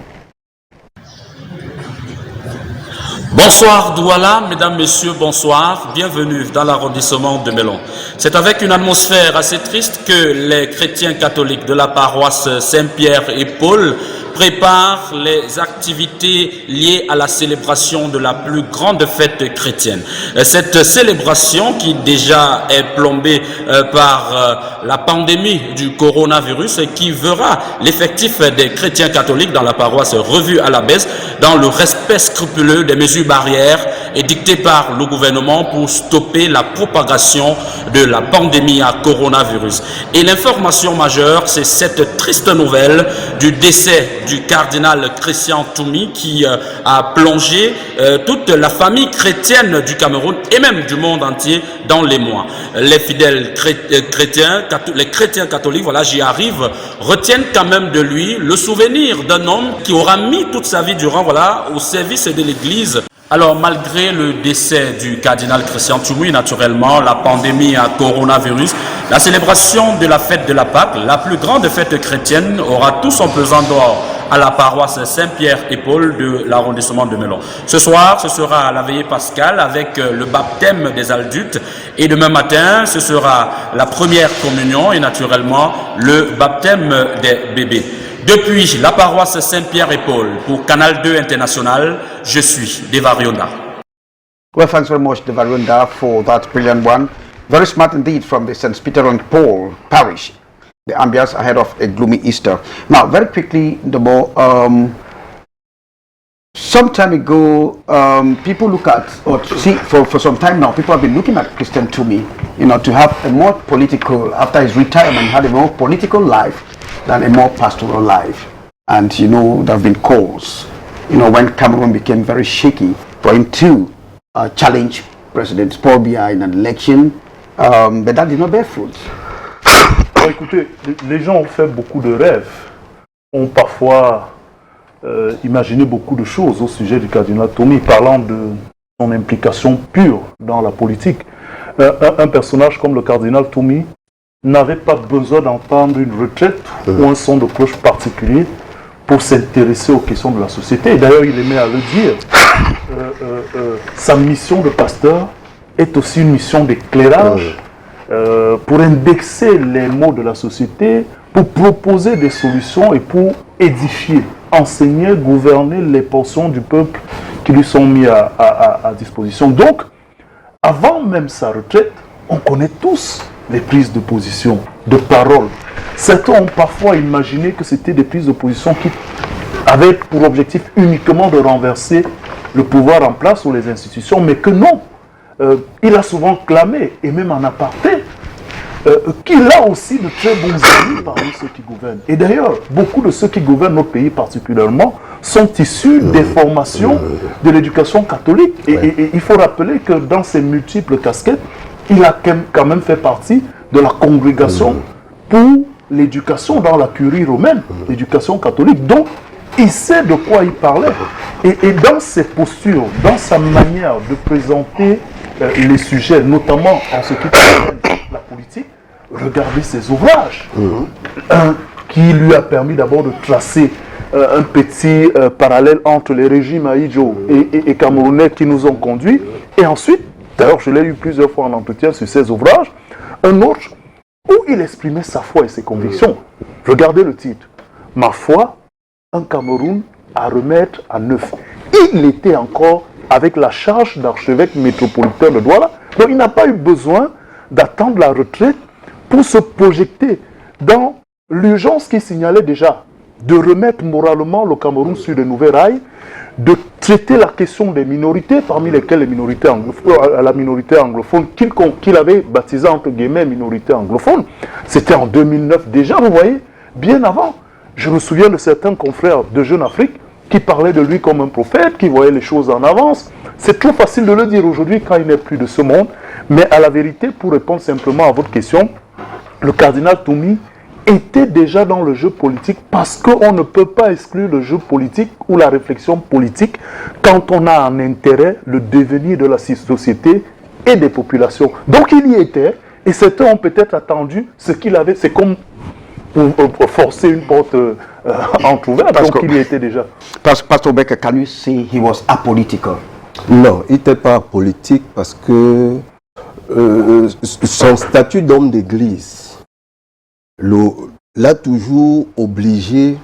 Bonsoir Douala, mesdames, messieurs, bonsoir, bienvenue dans l'arrondissement de Melong. C'est avec une atmosphère assez triste que les chrétiens catholiques de la paroisse Saint-Pierre et Paul préparent les activités liées à la célébration de la plus grande fête chrétienne. Cette célébration qui déjà est plombée par la pandémie du coronavirus et qui verra l'effectif des chrétiens catholiques dans la paroisse revu à la baisse dans le respect scrupuleux des mesures barrières édictées par le gouvernement pour stopper la propagation de la pandémie à coronavirus. Et l'information majeure, c'est cette triste nouvelle du décès du cardinal Christian Toumi qui a plongé toute la famille chrétienne du Cameroun et même du monde entier dans les mois. Les fidèles chrétiens, les chrétiens catholiques, voilà, j'y arrive, retiennent quand même de lui le souvenir d'un homme qui aura mis toute sa vie durant, voilà, au service de l'Église. Alors, malgré le décès du cardinal Christian Toumi, naturellement, la pandémie à coronavirus, la célébration de la fête de la Pâque, la plus grande fête chrétienne, aura tout son pesant d'or à la paroisse Saint-Pierre et Paul de l'arrondissement de Melong. Ce soir, ce sera la veillée pascale avec le baptême des adultes et demain matin, ce sera la première communion et naturellement le baptême des bébés. Depuis la paroisse Saint-Pierre et Paul pour Canal 2 International, je suis Devarionda. Well, thanks very much, Devarionda, for that brilliant one. Very smart indeed from the St. Peter and Paul Parish. The ambience ahead of a gloomy Easter. Now, very quickly, some time ago, people look at, or see, for some time now, people have been looking at Christian Toumi, to have a more political, after his retirement, had a more political life than a more pastoral life. And, there have been calls, when Cameroon became very shaky, for him to challenge President Paul Biya in an election, but that did not bear fruit. Écoutez, les gens ont fait beaucoup de rêves, ont parfois imaginé beaucoup de choses au sujet du cardinal Toumi, parlant de son implication pure dans la politique. Un personnage comme le cardinal Toumi n'avait pas besoin d'entendre une retraite ou un son de cloche particulier pour s'intéresser aux questions de la société. D'ailleurs, il aimait à le dire. Sa mission de pasteur est aussi une mission d'éclairage. Pour indexer les maux de la société, pour proposer des solutions et pour édifier, enseigner, gouverner les portions du peuple qui lui sont mis à disposition. Donc, avant même sa retraite, on connaît tous les prises de position, de parole. Certains ont parfois imaginé que c'était des prises de position qui avaient pour objectif uniquement de renverser le pouvoir en place ou les institutions, mais que non. Il a souvent clamé, et même en aparté, qu'il a aussi de très bons amis parmi ceux qui gouvernent. Et d'ailleurs, beaucoup de ceux qui gouvernent notre pays particulièrement sont issus des formations de l'éducation catholique. Et il faut rappeler que dans ses multiples casquettes, il a quand même fait partie de la congrégation pour l'éducation dans la curie romaine, l'éducation catholique. Donc, il sait de quoi il parlait. Et dans ses postures, dans sa manière de présenter les sujets, notamment en ce qui concerne la politique, regardez ses ouvrages. qui lui a permis d'abord de tracer un petit parallèle entre les régimes Ahidjo et camerounais qui nous ont conduits. Et ensuite, d'ailleurs je l'ai eu plusieurs fois en entretien sur ses ouvrages, un autre où il exprimait sa foi et ses convictions. Regardez le titre. Ma foi, un Cameroun à remettre à neuf. Il était encore avec la charge d'archevêque métropolitain de Douala. Donc il n'a pas eu besoin d'attendre la retraite pour se projeter dans l'urgence qui signalait déjà de remettre moralement le Cameroun sur de nouvelles rails, de traiter la question des minorités, parmi lesquelles la minorité anglophone, qu'il avait baptisé entre guillemets minorité anglophone. C'était en 2009 déjà, vous voyez, bien avant. Je me souviens de certains confrères de Jeune Afrique qui parlaient de lui comme un prophète, qui voyaient les choses en avance. C'est trop facile de le dire aujourd'hui quand il n'est plus de ce monde. Mais à la vérité, pour répondre simplement à votre question, le cardinal Toumi était déjà dans le jeu politique parce qu'on ne peut pas exclure le jeu politique ou la réflexion politique quand on a en intérêt le devenir de la société et des populations. Donc il y était et certains ont peut-être attendu ce qu'il avait. C'est comme pour forcer une porte entrouverte, donc il y était déjà. Pastor Becker, can you say he was apolitical? Non, il n'était pas politique parce que son statut d'homme d'église l'a toujours obligé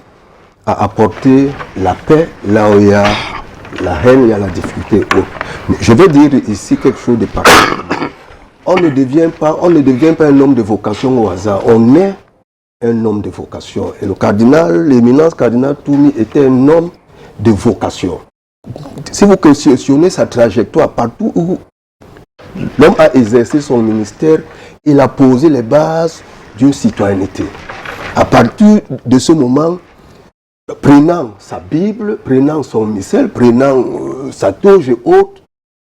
à apporter la paix là où il y a la haine, il y a la difficulté. Je vais dire ici quelque chose de particulier. On ne devient pas un homme de vocation au hasard, on est un homme de vocation. Et le cardinal, l'éminence cardinal Toumi était un homme de vocation. Si vous questionnez sa trajectoire, partout où l'homme a exercé son ministère, il a posé les bases d'une citoyenneté. À partir de ce moment, prenant sa Bible, prenant son missel, prenant sa toge et autres,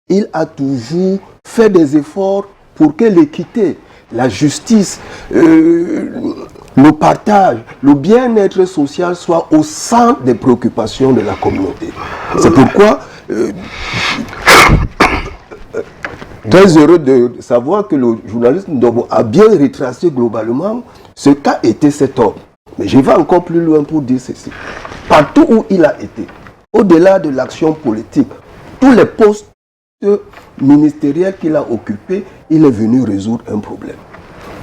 il a toujours fait des efforts pour que l'équité, la justice, le partage, le bien-être social soient au centre des préoccupations de la communauté. C'est pourquoi très heureux de savoir que le journaliste Ndobo a bien retracé globalement ce qu'a été cet homme. Mais je vais encore plus loin pour dire ceci. Partout où il a été, au-delà de l'action politique, tous les postes ministériels qu'il a occupés, il est venu résoudre un problème.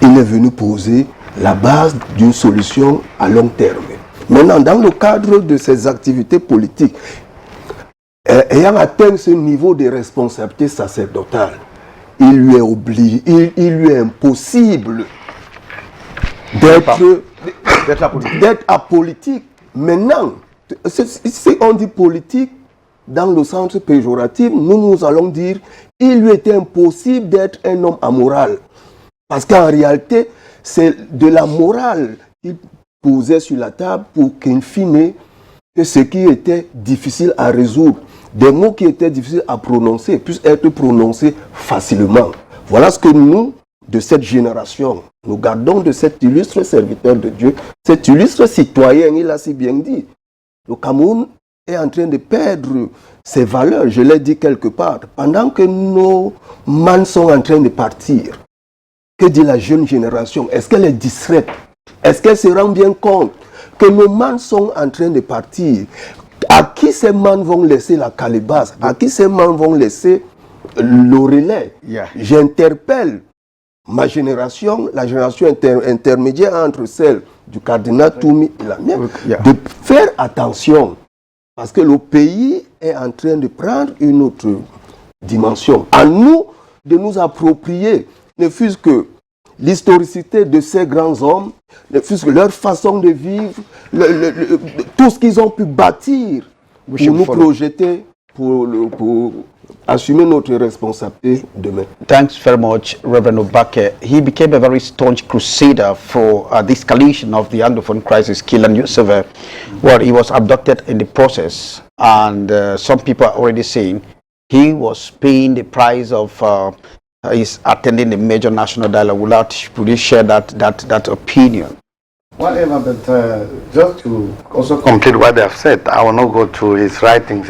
Il est venu poser la base d'une solution à long terme. Maintenant, dans le cadre de ses activités politiques, ayant atteint ce niveau de responsabilité sacerdotale, il lui est impossible d'être apolitique. Maintenant, si on dit politique, dans le sens péjoratif, nous allons dire il lui était impossible d'être un homme amoral. Parce qu'en réalité, c'est de la morale qu'il posait sur la table pour qu'in fine, que ce qui était difficile à résoudre, des mots qui étaient difficiles à prononcer, puissent être prononcés facilement. Voilà ce que nous, de cette génération, nous gardons de cet illustre serviteur de Dieu, cet illustre citoyen, il a si bien dit. Le Cameroun est en train de perdre ses valeurs, je l'ai dit quelque part, pendant que nos mânes sont en train de partir. Que dit la jeune génération? Est-ce qu'elle est distraite? Est-ce qu'elle se rend bien compte que nos mânes sont en train de partir? À qui ces mânes vont laisser la calebasse? À qui ces mânes vont laisser le relais? J'interpelle ma génération, la génération intermédiaire entre celle du cardinal Toumi et la mienne, de faire attention. Parce que le pays est en train de prendre une autre dimension. À nous de nous approprier, ne fût-ce que l'historicité de ces grands hommes, ne fût-ce que leur façon de vivre, tout ce qu'ils ont pu bâtir pour nous projeter, pour assumer notre responsabilité demain. Thanks very much, Reverend Obake. He became a very staunch crusader for the escalation of the Anglophone crisis, Kilan Yusuf, where he was abducted in the process. And some people are already saying he was paying the price of his attending the major national dialogue. Would you share that opinion? Whatever, but just to also complete what they have said, I will not go to his writings,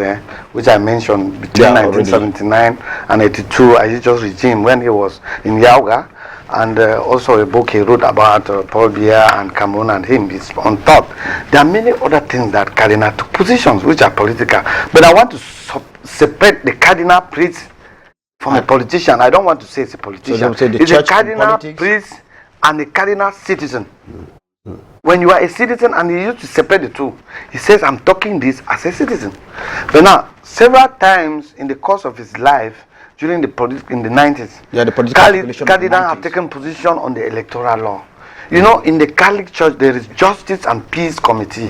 which I mentioned between 1979 and 82, Ayijo's regime, when he was in Yauga, and also a book he wrote about Paul Biya and Cameroon and him is on top. There are many other things that Cardinal took positions which are political, but I want to separate the Cardinal priest from a politician. I don't want to say it's a politician. So it's a Cardinal priest and a Cardinal citizen. When you are a citizen, and he used to separate the two, he says, I'm talking this as a citizen. But now, several times in the course of his life, during the in the 90s, Cardinal have taken position on the electoral law. You know, in the Catholic Church, there is Justice and Peace Committee.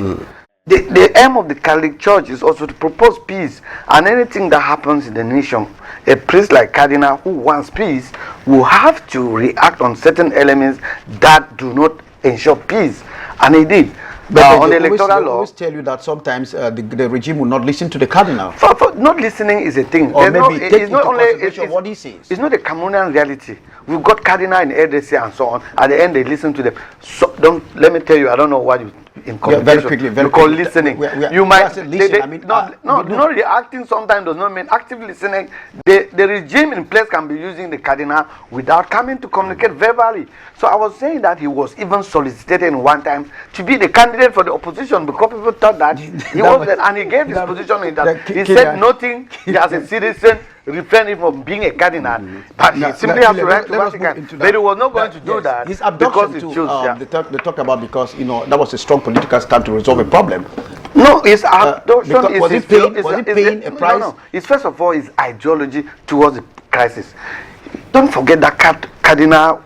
The aim of the Catholic Church is also to propose peace, and anything that happens in the nation, a priest like Cardinal who wants peace will have to react on certain elements that do not ensure peace, and he did. But on the electoral law, always tell you that sometimes the regime will not listen to the Cardinal. For not listening is a thing. Or maybe take into consideration what he says. It's not a Cameroonian reality. We've got Cardinal in RDC and so on. At the end, they listen to them. So let me tell you, I don't know what you in communication you call listening. You might not reacting sometimes does not mean active listening. The regime in place can be using the Cardinal without coming to communicate verbally. So I was saying that he was even solicited in one time to be the candidate for the opposition because people thought that he was there, and he gave his position in that. He said nothing as a citizen refraining from being a Cardinal, but he simply has to write to Vatican. But he was not going to do that his abduction because he chose. They talk about because that was a strong political stand to resolve a problem. No, his abduction was he paying a price? No. It's first of all his ideology towards the crisis. Don't forget that Cardinal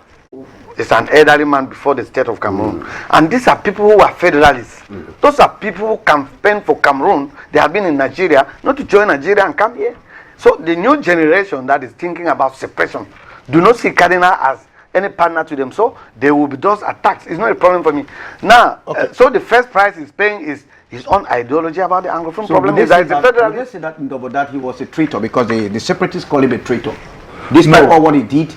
is an elderly man before the state of Cameroon, and these are people who are federalists. Those are people who campaign for Cameroon. They have been in Nigeria, not to join Nigeria and come here. So the new generation that is thinking about separation do not see Cardinal as any partner to them, so they will be those attacks. It's not a problem for me. Now, so the first price he's paying is his own ideology about the Anglophone problem. Is that they say that he was a traitor because the separatists call him a traitor. Despite all what he did,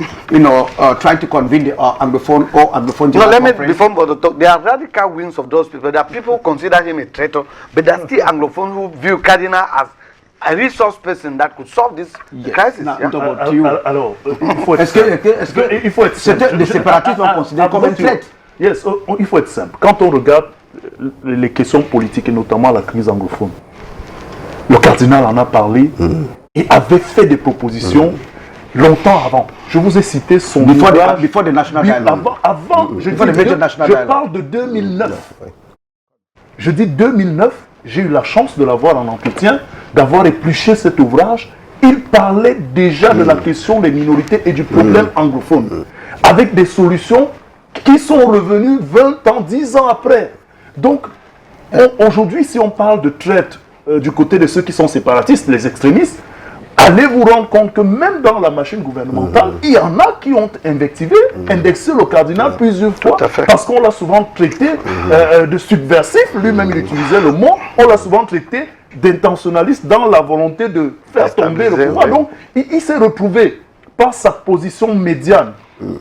trying to convene the Anglophone conference. There are radical wings of those people. There are people who consider him a traitor, but there are still Anglophone who view Cardinal as a resource person that could solve this crisis. Alors, il faut être simple. Les séparatistes sont considérés comme un traître. Yes, il faut être simple. Quand on regarde les questions politiques et notamment la crise anglophone, le cardinal en a parlé et avait fait des propositions longtemps avant. Je vous ai cité son ouvrage. Before the National Dialogue. Je parle de 2009. Je dis 2009. J'ai eu la chance de l'avoir en entretien, d'avoir épluché cet ouvrage. Il parlait déjà de la question des minorités et du problème anglophone, avec des solutions qui sont revenues 20 ans, 10 ans après. Donc, aujourd'hui, si on parle de traite du côté de ceux qui sont séparatistes, les extrémistes, allez vous rendre compte que même dans la machine gouvernementale, il y en a qui ont invectivé, indexé le cardinal plusieurs fois, parce qu'on l'a souvent traité de subversif, lui-même il utilisait le mot, on l'a souvent traité d'intentionnaliste dans la volonté de faire tomber le pouvoir. Donc il s'est retrouvé par sa position médiane,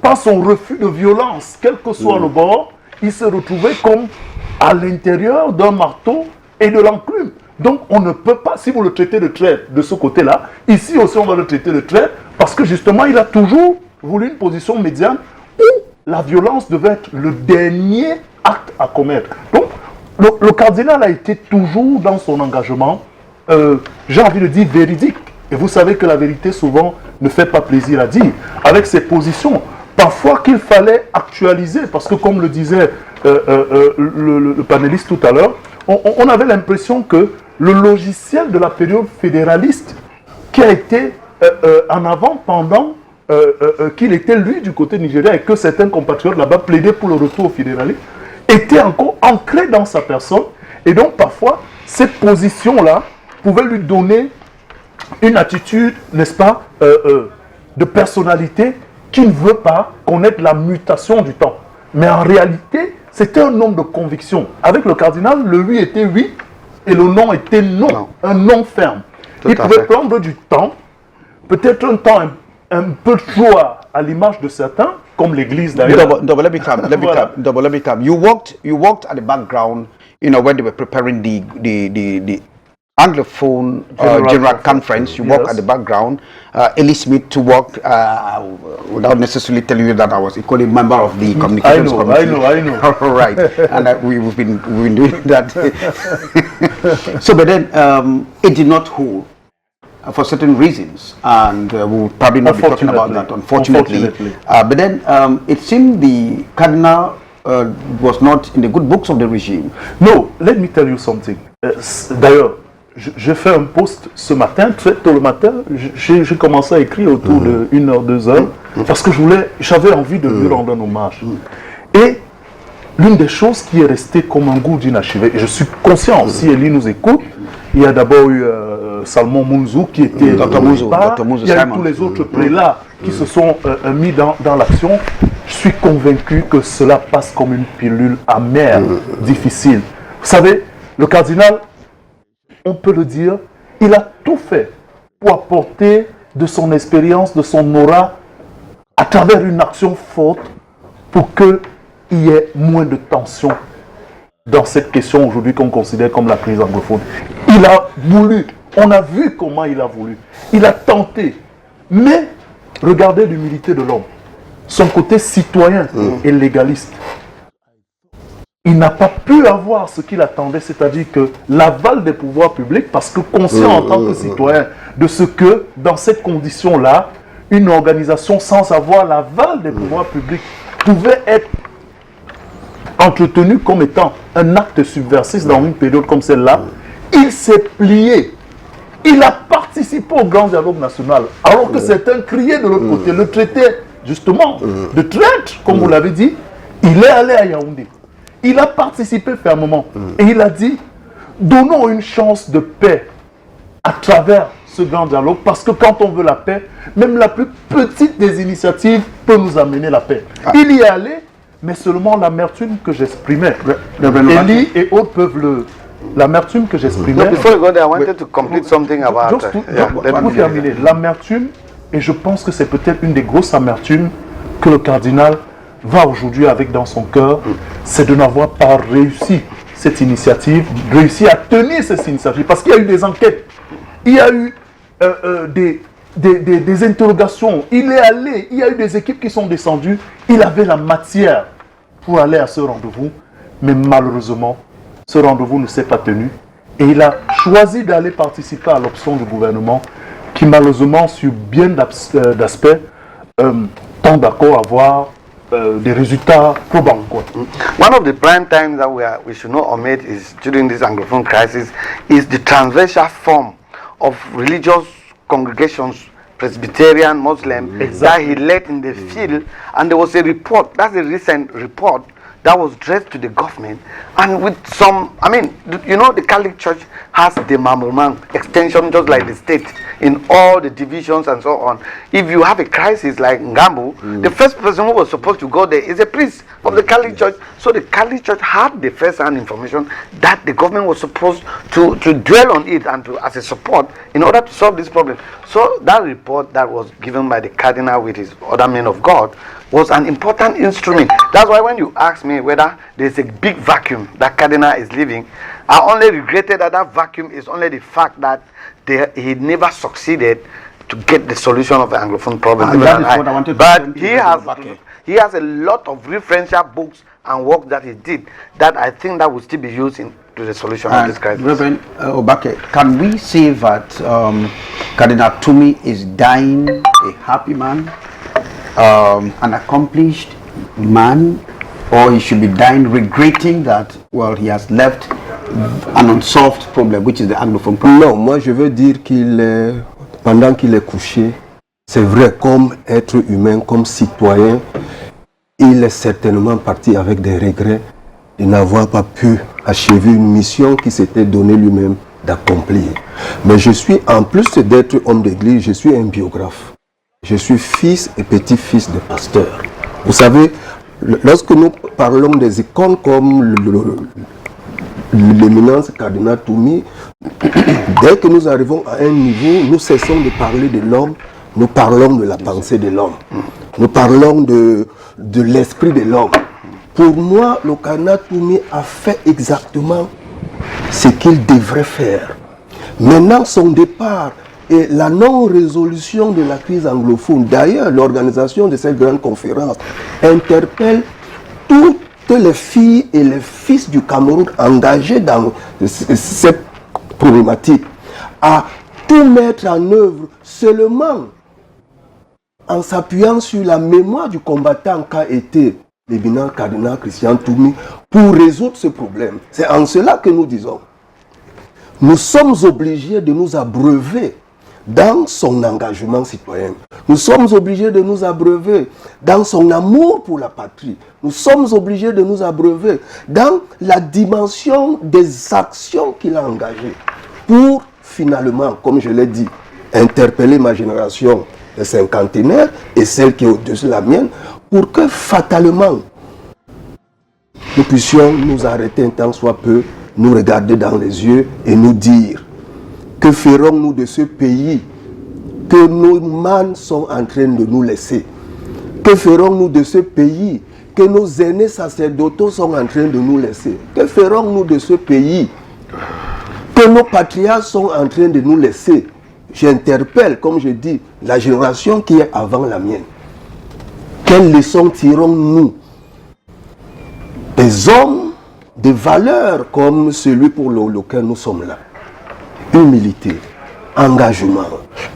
par son refus de violence, quel que soit le bord, il s'est retrouvé comme à l'intérieur d'un marteau et de l'enclume. Donc on ne peut pas, si vous le traitez de traître de ce côté-là, ici aussi on va le traiter de traître parce que justement il a toujours voulu une position médiane où la violence devait être le dernier acte à commettre. Donc le cardinal a été toujours dans son engagement, j'ai envie de dire véridique. Et vous savez que la vérité souvent ne fait pas plaisir à dire. Avec ses positions, parfois qu'il fallait actualiser parce que comme le disait le panéliste tout à l'heure, on avait l'impression que le logiciel de la période fédéraliste qui a été en avant pendant qu'il était lui du côté nigérien et que certains compatriotes là-bas plaidaient pour le retour au fédéralisme, était encore ancré dans sa personne. Et donc parfois, cette position-là pouvait lui donner une attitude, n'est-ce pas, de personnalité qui ne veut pas connaître la mutation du temps. Mais en réalité, c'était un homme de conviction. Avec le cardinal, le oui était oui et le non était non, un non ferme. Il pouvait prendre du temps, peut-être un temps un peu trop à l'image de certains, comme l'Église d'ailleurs. Let me come. You worked at the background, when they were preparing the Anglophone General Conference. You work at the background. Ellie Smith to work without necessarily telling you that I was equally a member of the communications committee. I know. All right, and we've been doing that. So, but then it did not hold for certain reasons, and we'll probably not be talking about that, unfortunately. But then it seemed the cardinal was not in the good books of the regime. No, let me tell you something. D'ailleurs, j'ai fait un post ce matin, très tôt le matin. J'ai commencé à écrire autour de 1 heure, 2 heures, parce que j'avais envie de lui rendre un hommage. Et l'une des choses qui est restée comme un goût d'inachevé, et je suis conscient, si Elie nous écoute, il y a d'abord eu Salmon Mounzou qui était Dr. Mounzou, il y a eu tous les autres prélats qui se sont mis dans l'action. Je suis convaincu que cela passe comme une pilule amère, difficile. Vous savez, le cardinal, on peut le dire, il a tout fait pour apporter de son expérience, de son aura, à travers une action forte pour qu'il y ait moins de tension dans cette question aujourd'hui qu'on considère comme la crise anglophone. Il a voulu, on a vu comment il a voulu, il a tenté, mais regardez l'humilité de l'homme, son côté citoyen et légaliste. Il n'a pas pu avoir ce qu'il attendait, c'est-à-dire que l'aval des pouvoirs publics, parce que conscient en tant que citoyen de ce que, dans cette condition-là, une organisation sans avoir l'aval des pouvoirs publics pouvait être entretenue comme étant un acte subversif dans une période comme celle-là. Il s'est plié. Il a participé au grand dialogue national, alors que certains criaient de l'autre côté, le traitaient justement de traître, comme vous l'avez dit. Il est allé à Yaoundé. Il a participé fermement et il a dit, donnons une chance de paix à travers ce grand dialogue, parce que quand on veut la paix, même la plus petite des initiatives peut nous amener la paix. Il y est allé, mais seulement l'amertume que j'exprimais. Elie et autres peuvent l'amertume que j'exprimais. Before you go there, I wanted to complete something about... Pour terminer, l'amertume, et je pense que c'est peut-être une des grosses amertumes que le cardinal va aujourd'hui avec dans son cœur, c'est de n'avoir pas réussi cette initiative, réussi à tenir cette initiative, parce qu'il y a eu des enquêtes, il y a eu des interrogations, il est allé, il y a eu des équipes qui sont descendues, il avait la matière pour aller à ce rendez-vous, mais malheureusement, ce rendez-vous ne s'est pas tenu, et il a choisi d'aller participer à l'option du gouvernement, qui malheureusement, sur bien d'aspects, tend d'accord à avoir des résultats probants. One of the prime times that we should not omit is during this Anglophone crisis is the transversal form of religious congregations, Presbyterian, Muslim, that he led in the field. And there was a report, that's a recent report, that was addressed to the government, and with some, I mean, you know, the Catholic Church has the Mamurman extension just like the state in all the divisions and so on. If you have a crisis like Ngambu, the first person who was supposed to go there is a priest of the Catholic Church. So the Catholic Church had the first-hand information that the government was supposed to dwell on it and to, as a support in order to solve this problem. So that report that was given by the Cardinal with his other men of God was an important instrument. That's why when you ask me whether there's a big vacuum that Cardinal is leaving, I only regretted that that vacuum is only the fact that he never succeeded to get the solution of the Anglophone problem. That is what I wanted to but he has a lot of referential books and work that he did that I think that will still be used to the solution of this crisis. Reverend Obake, can we say that Cardinal Tumi is dying a happy man, an accomplished man, or he should be dying regretting that, well, he has left an unsolved problem, which is the Anglophone problem? Non, moi je veux dire pendant qu'il est couché, c'est vrai, comme être humain, comme citoyen, il est certainement parti avec des regrets de n'avoir pas pu achever une mission qui s'était donnée lui-même d'accomplir. Mais je suis, en plus d'être homme d'église, je suis un biographe. Je suis fils et petit-fils de pasteur. Vous savez, lorsque nous parlons des icônes comme l'éminence cardinal Tumi, dès que nous arrivons à un niveau, nous cessons de parler de l'homme, nous parlons de la pensée de l'homme. Nous parlons de l'esprit de l'homme. Pour moi, le cardinal Tumi a fait exactement ce qu'il devrait faire. Maintenant, son départ et la non-résolution de la crise anglophone, d'ailleurs, l'organisation de cette grande conférence interpelle toutes les filles et les fils du Cameroun engagés dans cette problématique à tout mettre en œuvre seulement en s'appuyant sur la mémoire du combattant qu'a été l'éminent cardinal Christian Toumi pour résoudre ce problème. C'est en cela que nous disons, nous sommes obligés de nous abreuver dans son engagement citoyen. Nous sommes obligés de nous abreuver dans son amour pour la patrie. Nous sommes obligés de nous abreuver dans la dimension des actions qu'il a engagées pour finalement, comme je l'ai dit, interpeller ma génération de cinquantenaires et celle qui est au-dessus de la mienne pour que fatalement nous puissions nous arrêter un temps soit peu, nous regarder dans les yeux et nous dire: que ferons-nous de ce pays que nos mânes sont en train de nous laisser? Que ferons-nous de ce pays que nos aînés sacerdotaux sont en train de nous laisser? Que ferons-nous de ce pays que nos patriarches sont en train de nous laisser? J'interpelle, comme je dis, la génération qui est avant la mienne. Quelles leçons tirons-nous des hommes, des valeurs comme celui pour lequel nous sommes là? Humilité, engagement,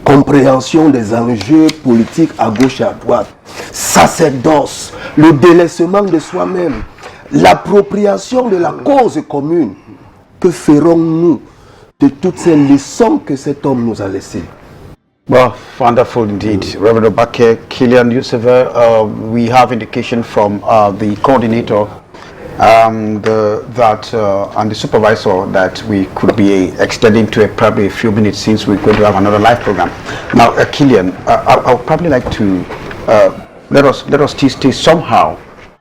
compréhension des enjeux politiques à gauche et à droite, sacerdoce, le délaissement de soi-même, l'appropriation de la cause commune. Que ferons-nous de toutes ces leçons que cet homme nous a laissées? Well, wonderful indeed. Reverend Obake, Killian Yusever, we have indication from the coordinator and the supervisor that we could be extending to probably a few minutes since we're going to have another live program. Now, Killian, I would probably like to let us stay somehow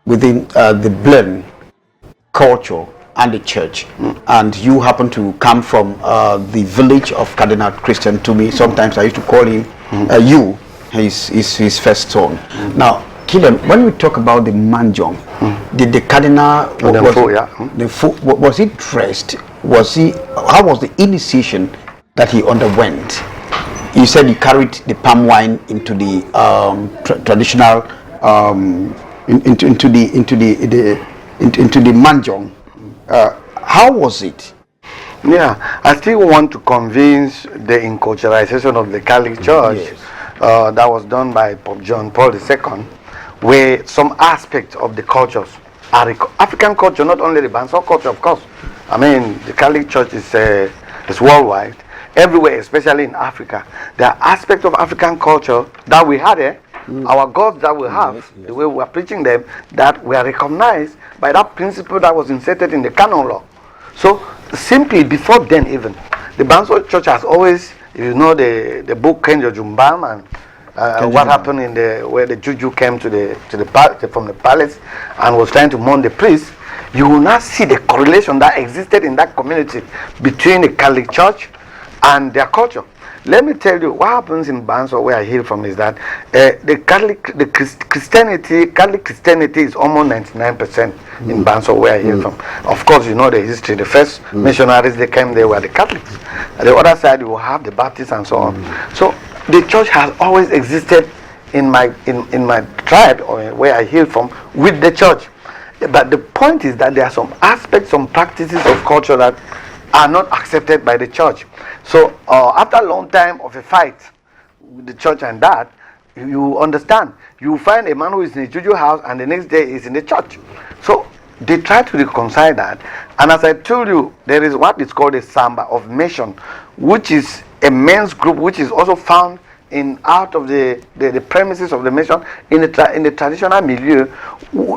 within the blend culture and the church. And you happen to come from the village of Cardinal Christian Toumi. Sometimes I used to call him you, his first son. Now, Killian, when we talk about the Manjong, did the cardinal was he dressed? How was the initiation that he underwent? You said he carried the palm wine into the traditional into the Manjong. How was it? Yeah, I still want to convince the enculturalization of the Catholic Church. Yes. That was done by Pope John Paul II, where some aspects of the cultures are African culture, not only the Banso culture, of course. I mean, the Catholic Church is worldwide, everywhere, especially in Africa. There are aspects of African culture that we had our gods that we have, the way we are preaching them, that we are recognized by that principle that was inserted in the canon law. So, simply before then even, the Banso Church has always, if you know the book Kenjo Jumbam and what happened where the Juju came from the palace and was trying to mourn the priest, you will not see the correlation that existed in that community between the Catholic Church and their culture. Let me tell you what happens in Banso, where I hail from, is that Catholic Christianity is almost 99% in Banso, where I hail from. Of course, you know the history. The first missionaries they came there were the Catholics. On the other side, you will have the Baptists and so on. So the church has always existed in my tribe, or where I hail from, with the church. But the point is that there are some aspects, some practices of culture that are not accepted by the church. So after a long time of a fight with the church and that, you understand, you find a man who is in the Juju house and the next day is in the church. So they try to reconcile that. And as I told you, there is what is called a Samba of Mission, which is a men's group which is also found out of the premises of the mission in the traditional milieu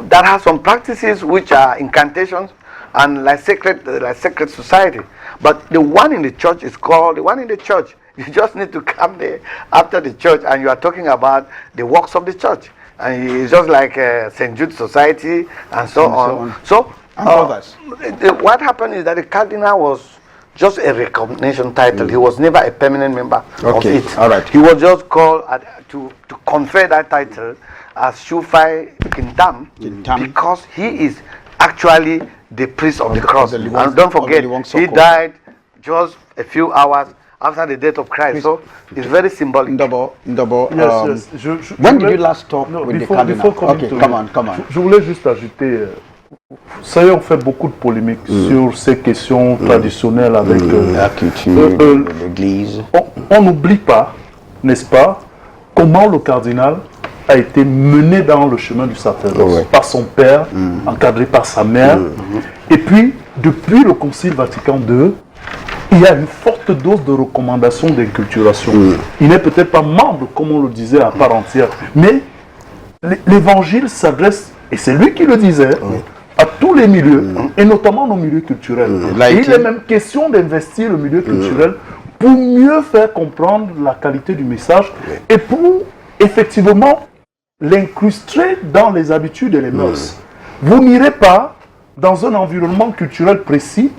that has some practices which are incantations and like sacred society. But the one in the church is called the one in the church. You just need to come there after the church and you are talking about the works of the church. And it's just like St. Jude Society and so on. So what happened is that the cardinal was just a recognition title. He was never a permanent member of it. All right. He was just called to confer that title as Shufai Kintam because he is actually the priest of the cross. And don't forget, he died just a few hours after the death of Christ. So it's very symbolic. When did you last talk with the cardinal? Okay, come on. Je voulais juste ajouter, ça y est, on fait beaucoup de polémiques sur ces questions traditionnelles avec la culture, l'église. On n'oublie pas, n'est-ce pas, comment le cardinal a été mené dans le chemin du sacerdoce par son père, encadré par sa mère. Et puis, depuis le Concile Vatican II, il y a une forte dose de recommandations d'inculturation. Il n'est peut-être pas membre, comme on le disait, à part entière, mais l'évangile s'adresse, et c'est lui qui le disait, à tous les milieux, et notamment nos milieux culturels. Et il est même question d'investir le milieu culturel pour mieux faire comprendre la qualité du message et pour effectivement l'incruster dans les habitudes et les mœurs. Vous n'irez pas dans un environnement culturel précis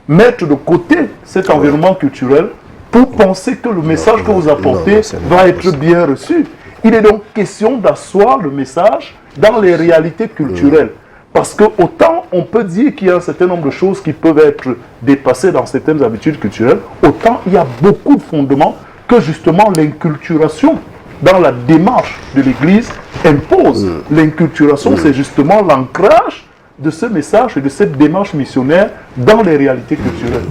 mettre de côté cet environnement culturel pour penser que le message que vous apportez va être bien reçu. Il est donc question d'asseoir le message dans les réalités culturelles. Parce que autant on peut dire qu'il y a un certain nombre de choses qui peuvent être dépassées dans certaines habitudes culturelles, autant il y a beaucoup de fondements que justement l'inculturation dans la démarche de l'Église impose. L'inculturation, c'est justement l'ancrage de ce message et de cette démarche missionnaire dans les réalités culturelles.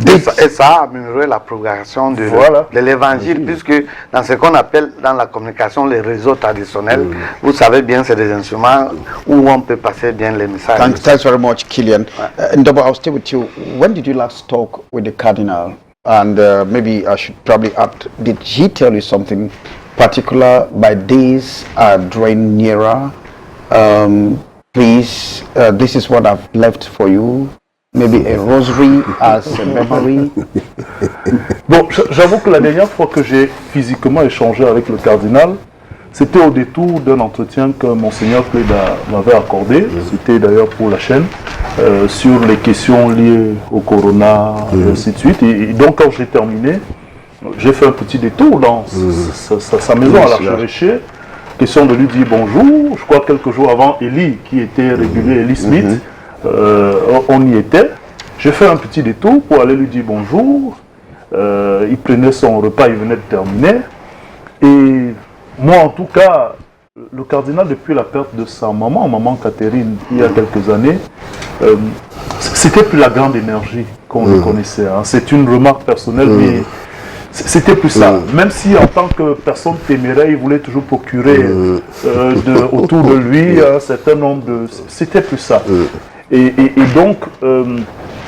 Et ça a amélioré la propagation de l'évangile, puisque dans ce qu'on appelle dans la communication les réseaux traditionnels, vous savez bien, c'est des instruments où on peut passer bien les messages. Thanks very much, Killian. Ndabo, I'll stay with you. When did you last talk with the cardinal? And maybe I should probably add, did he tell you something particular by days drawing nearer? Please, this is what I've left for you. Maybe a rosary as a memory. Bon, j'avoue que la dernière fois que j'ai physiquement échangé avec le cardinal, c'était au détour d'un entretien que Monseigneur Cléda m'avait accordé. C'était d'ailleurs pour la chaîne, sur les questions liées au corona, et ainsi de suite. Et donc, quand j'ai terminé, j'ai fait un petit détour dans sa maison à l'Archevêché. Question de lui dire bonjour. Je crois que quelques jours avant, Élie, qui était régulier, Élie Smith, on y était. J'ai fait un petit détour pour aller lui dire bonjour. Il prenait son repas, il venait de terminer. Et moi, en tout cas, le cardinal, depuis la perte de sa maman Catherine, il y a quelques années, c'était plus la grande énergie qu'on le connaissait. Hein. C'est une remarque personnelle, mais c'était plus ça. Même si en tant que personne téméraire, il voulait toujours procurer autour de lui un certain nombre de... C'était plus ça. Et donc,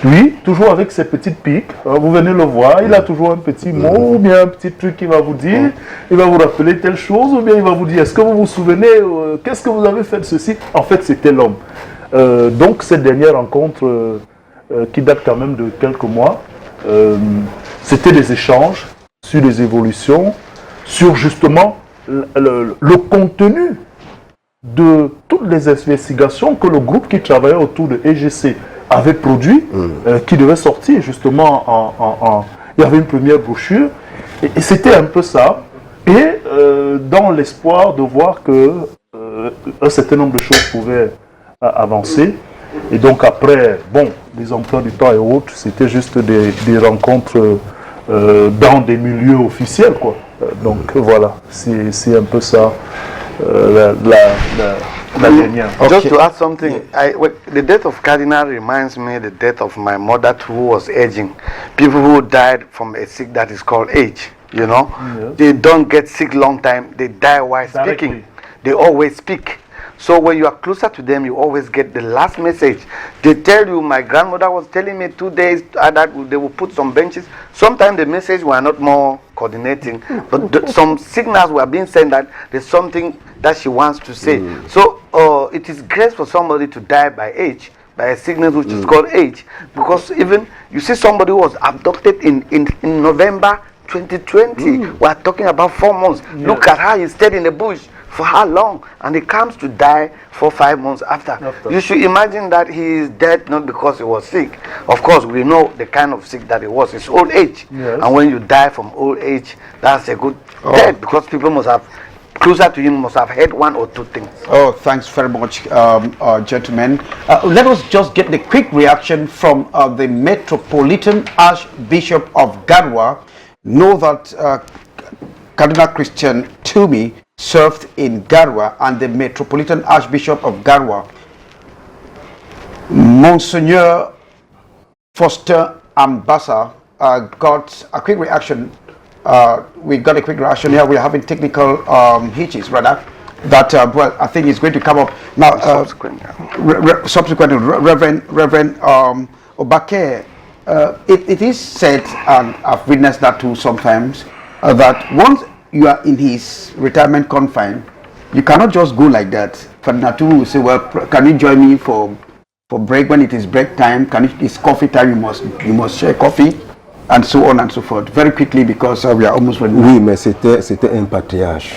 lui, toujours avec ses petites piques, vous venez le voir, il a toujours un petit mot ou bien un petit truc qu'il va vous dire, il va vous rappeler telle chose ou bien il va vous dire, est-ce que vous vous souvenez, qu'est-ce que vous avez fait de ceci? En fait, c'était l'homme. Donc, cette dernière rencontre, qui date quand même de quelques mois, c'était des échanges sur les évolutions, sur justement le contenu de toutes les investigations que le groupe qui travaillait autour de EGC avait produit, qui devait sortir justement il y avait une première brochure, et c'était un peu ça, et dans l'espoir de voir que un certain nombre de choses pouvaient avancer. Et donc après, bon, les emplois du temps et autres, c'était juste des rencontres dans des milieux officiels, quoi. Donc voilà, c'est un peu ça, la dernière. Just to add something, the death of Cardinal reminds me the death of my mother who was aging. People who died from a sick that is called age, you know. They don't get sick long time, they die while speaking. They always speak. So when you are closer to them, you always get the last message. They tell you, my grandmother was telling me 2 days that they will put some benches. Sometimes the message were not more coordinating, but some signals were being sent that there's something that she wants to say. So it is great for somebody to die by age, by a sickness which is called age, because even you see somebody who was abducted in November 2020. We are talking about 4 months. Look at how he stayed in the bush. For how long? And he comes to die 4 or 5 months after. You should imagine that he is dead not because he was sick. Of course, we know the kind of sick that he was. It's old age. And when you die from old age, that's a good death, because people must have closer to him must have heard one or two things. Oh, thanks very much, gentlemen. Let us just get the quick reaction from the Metropolitan Archbishop of Garwa. Know that Cardinal Christian Twomey served in Garwa, and the Metropolitan Archbishop of Garwa, Monsignor Foster Ambassa, got a quick reaction. We got a quick reaction here. We're having technical hitches, rather. That well, I think it's going to come up now. Subsequently, Reverend Obake, it is said, and I've witnessed that too sometimes, that once you are in his retirement confine, you cannot just go like that. Ferdinand will say, well, can you join me for break when it is break time? It's coffee time, you must share coffee, and so on and so forth. Very quickly, because we are almost ready. Oui, mais c'était un patriarche.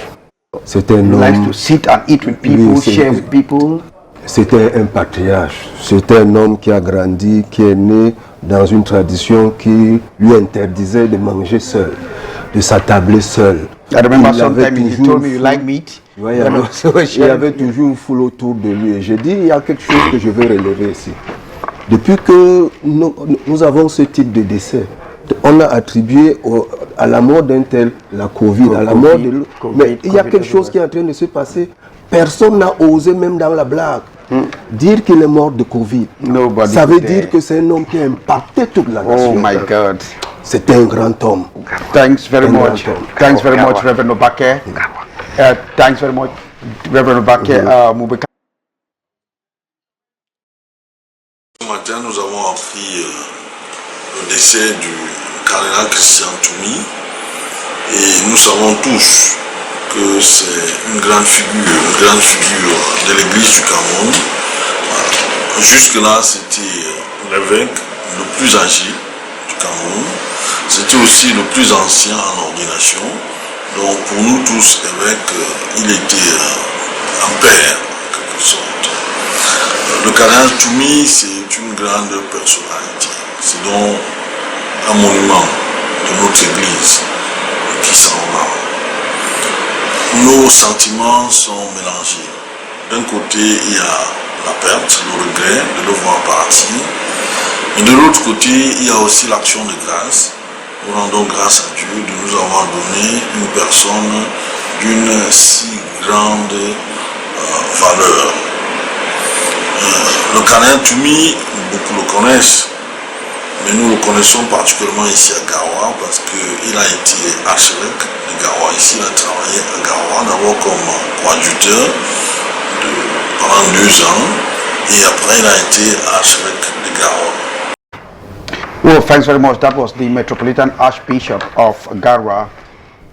C'était un homme. He likes to sit and eat with people, share with people. C'était un patriarche. C'était un homme qui a grandi, qui est né dans une tradition qui lui interdisait de manger seul, de s'attabler seul. I remember sometime he told me, you like meat. Ouais, il y avait toujours une foule autour de lui. Et j'ai dit, il y a quelque chose que je veux relever ici. Depuis que nous avons ce type de décès, on a attribué à la mort d'un tel la Covid, à la mort de l'autre. Mais il y a quelque chose qui est en train de se passer. Personne n'a osé, même dans la blague, dire qu'il est mort de Covid. Ça veut dire que c'est un homme qui a impacté toute la nation. Oh my God. C'était un grand homme. Thanks very much. Thanks very much, Reverend Obake. Thanks very much, Reverend Obake. Ce matin, nous avons appris le décès du cardinal Christian Twomey, et nous savons tous que c'est une grande figure de l'église du Cameroun. Jusque-là, c'était l'évêque le plus âgé du Cameroun. C'était aussi le plus ancien en ordination. Donc pour nous tous, évêques, il était un père, en quelque sorte. Le cardinal Twomey, c'est une grande personnalité. C'est donc un monument de notre église qui s'en va. Nos sentiments sont mélangés. D'un côté, il y a la perte, le regret de le voir partir. Et de l'autre côté, il y a aussi l'action de grâce. Nous rendons grâce à Dieu de nous avoir donné une personne d'une si grande valeur. Le cardinal Twomey, beaucoup le connaissent, mais nous le connaissons particulièrement ici à Garwa parce qu'il a été archevêque de Garwa. Ici, il a travaillé à Garwa, d'abord comme coadjuteur pendant 2 ans, et après il a été archevêque de Garwa. Well, thanks very much. That was the Metropolitan Archbishop of Garwa,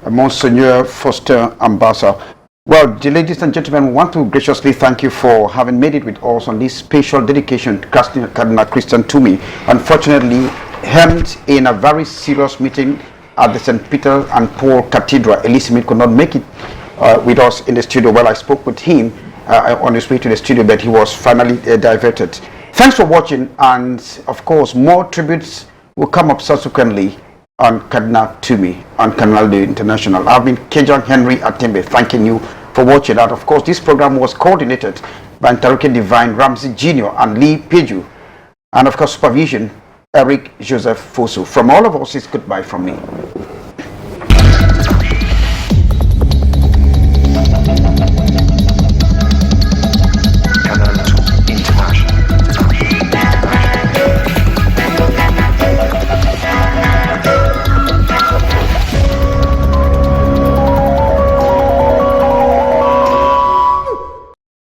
Monsignor Foster Ambassa. Well, ladies and gentlemen, we want to graciously thank you for having made it with us on this special dedication to Cardinal Christian Twomey. Unfortunately, hemmed in a very serious meeting at the St. Peter and Paul Cathedral, Elisabeth could not make it with us in the studio. Well, I spoke with him on his way to the studio, but he was finally diverted. Thanks for watching, and of course, more tributes will come up subsequently on Cardinal Twomey, on Canal D International. I've been Kejan Henry Atembe, thanking you for watching. And of course, this program was coordinated by Ntaruke Divine, Ramsey Jr. and Lee Peju. And of course, supervision, Eric Joseph Fosu. From all of us, it's goodbye from me.